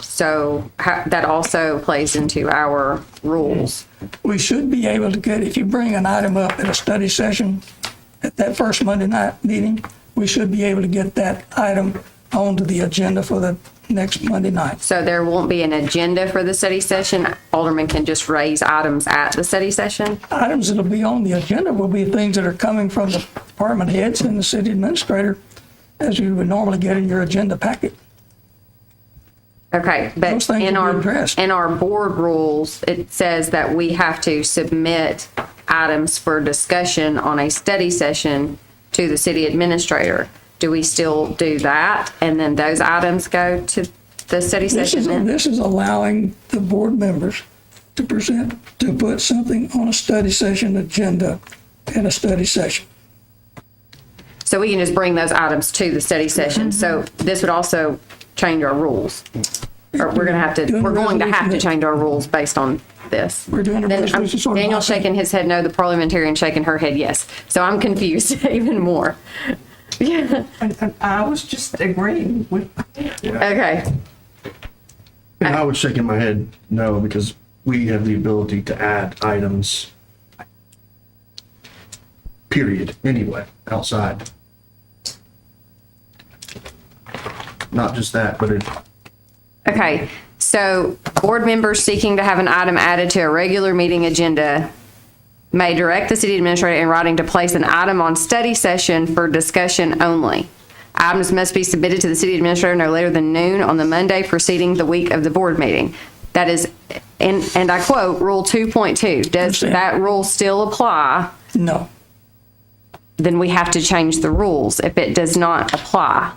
So that also plays into our rules. We should be able to get, if you bring an item up at a study session at that first Monday night meeting, we should be able to get that item onto the agenda for the next Monday night. So there won't be an agenda for the study session? Aldermen can just raise items at the study session? Items that'll be on the agenda will be things that are coming from the department heads and the city administrator, as you would normally get in your agenda packet. Okay, but in our board rules, it says that we have to submit items for discussion on a study session to the city administrator. Do we still do that? And then those items go to the study session? This is allowing the board members to put something on a study session agenda at a study session. So we can just bring those items to the study session. So this would also change our rules. Or we're going to have to change our rules based on this. We're doing a Then resolution sort of Daniel's shaking his head no, the parliamentarian shaking her head yes. So I'm confused even more. Yeah. I was just agreeing with. Okay. And I was shaking my head no, because we have the ability to add items, period, anyway, outside. Not just that, but it. Okay, so board members seeking to have an item added to a regular meeting agenda may direct the city administrator in writing to place an item on study session for discussion only. Items must be submitted to the city administrator no later than noon on the Monday preceding the week of the board meeting. That is, and I quote, Rule 2.2. Does that rule still apply? No. Then we have to change the rules if it does not apply.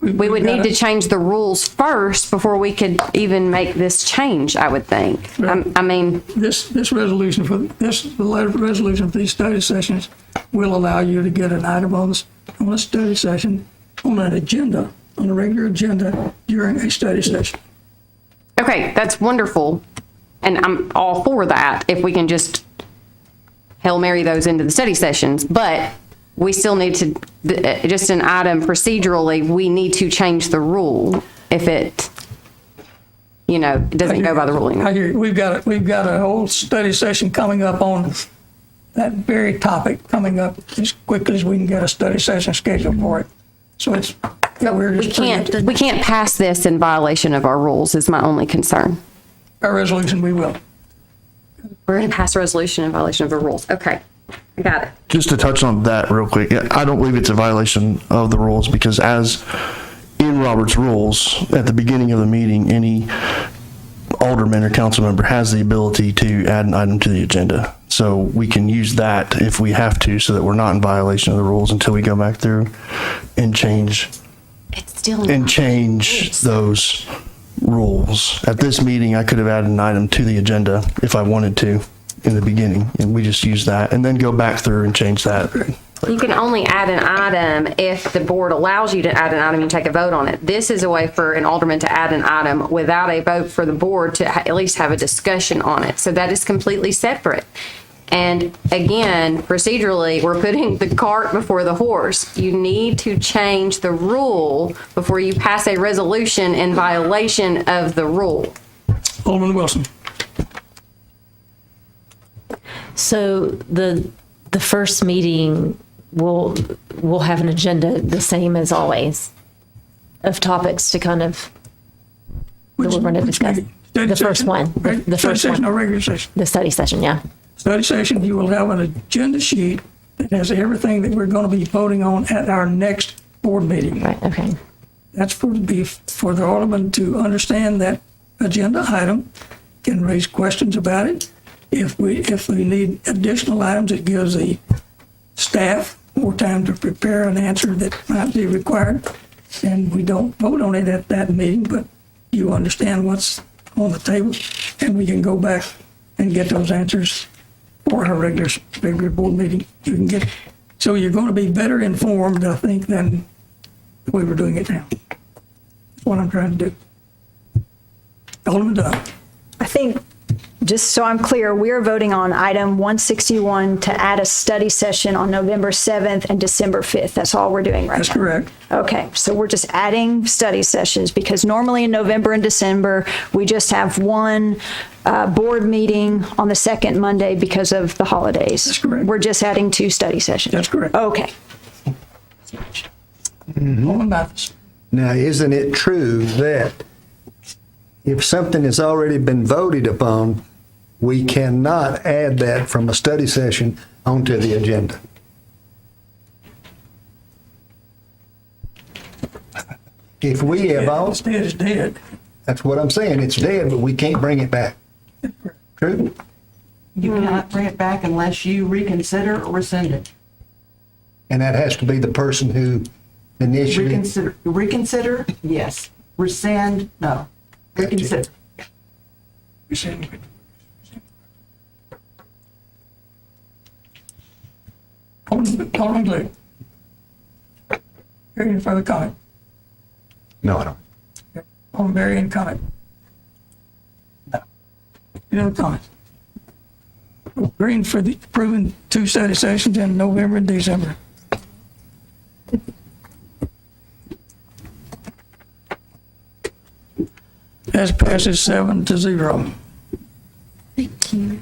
We would need to change the rules first before we could even make this change, I would think. I mean. This resolution resolution for these study sessions will allow you to get an item on a study session, on an agenda, on a regular agenda during a study session. Okay, that's wonderful. And I'm all for that if we can just Hail Mary those into the study sessions. But we still need to, just an item procedurally, we need to change the rule if it, doesn't go by the ruling. I hear you. We've got a whole study session coming up on that very topic, coming up as quickly as we can get a study session scheduled for it. So it's, we can't pass this in violation of our rules is my only concern. Our resolution, we will. We're going to pass a resolution in violation of the rules. Okay, I got it. Just to touch on that real quick, I don't believe it's a violation of the rules because as in Robert's rules, at the beginning of the meeting, any alderman or council member has the ability to add an item to the agenda. So we can use that if we have to so that we're not in violation of the rules until we go back through and change those rules. At this meeting, I could have added an item to the agenda if I wanted to in the beginning, and we just use that and then go back through and change that. You can only add an item if the board allows you to add an item and take a vote on it. This is a way for an alderman to add an item without a vote for the board to at least have a discussion on it. So that is completely separate. And again, procedurally, we're putting the cart before the horse. You need to change the rule before you pass a resolution in violation of the rule. Alderman Wilson. So the first meeting will have an agenda the same as always of topics to kind of that we're going to discuss. The first one, the first session one, or regular session? the study session, yeah. Study session, you will have an agenda sheet that has everything that we're going to be voting on at our next board meeting. Right. Okay. That's for the alderman to understand that agenda item, can raise questions about it. If we need additional items, it gives the staff more time to prepare an answer that might be required. And we don't vote on it at that meeting, but you understand what's on the table, and we can go back and get those answers for our regular board meeting. So you're going to be better informed, I think, than the way we're doing it now. That's what I'm trying to do. Alderman Dunn. I think, just so I'm clear, we're voting on item 161 to add a study session on November 7th and December 5th. That's all we're doing right now. That's correct. Okay, so we're just adding study sessions because normally in November and December, we just have one board meeting on the second Monday because of the holidays. That's correct. We're just adding 2 study sessions. That's correct. Okay. Alderman Mathis. Now, isn't it true that if something has already been voted upon, we cannot add that from a study session onto the agenda? If we have all... It's dead, it's dead. That's what I'm saying. It's dead, but we can't bring it back. True? You cannot bring it back unless you reconsider or rescind it. And that has to be the person who initially... Reconsider, yes. Rescind, no. Reconsider. Alderman Glue. Any further comment? No, I don't. Alderman Berry, any comment? No. Any other comments? Agreeing for the approving 2 study sessions in November and December. That passes 7-0. Thank you.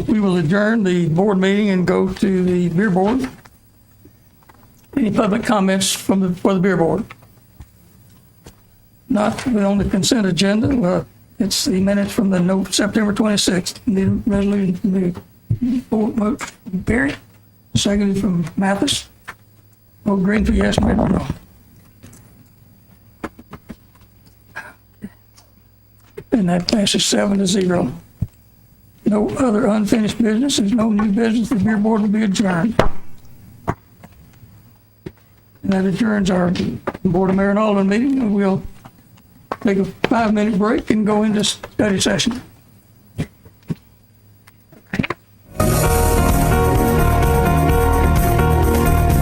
We will adjourn the board meeting and go to the beer board. Any public comments for the beer board? Not on the consent agenda. It's the minutes from the September 26th. The resolution from the board vote from Barry, seconded from Mathis. Vote green for yes, red for no. And that passes 7-0. No other unfinished business. There's no new business. The beer board will be adjourned. And that adjourns our Board of Mayor and Alderman meeting. And we'll take a 5-minute break and go into study session.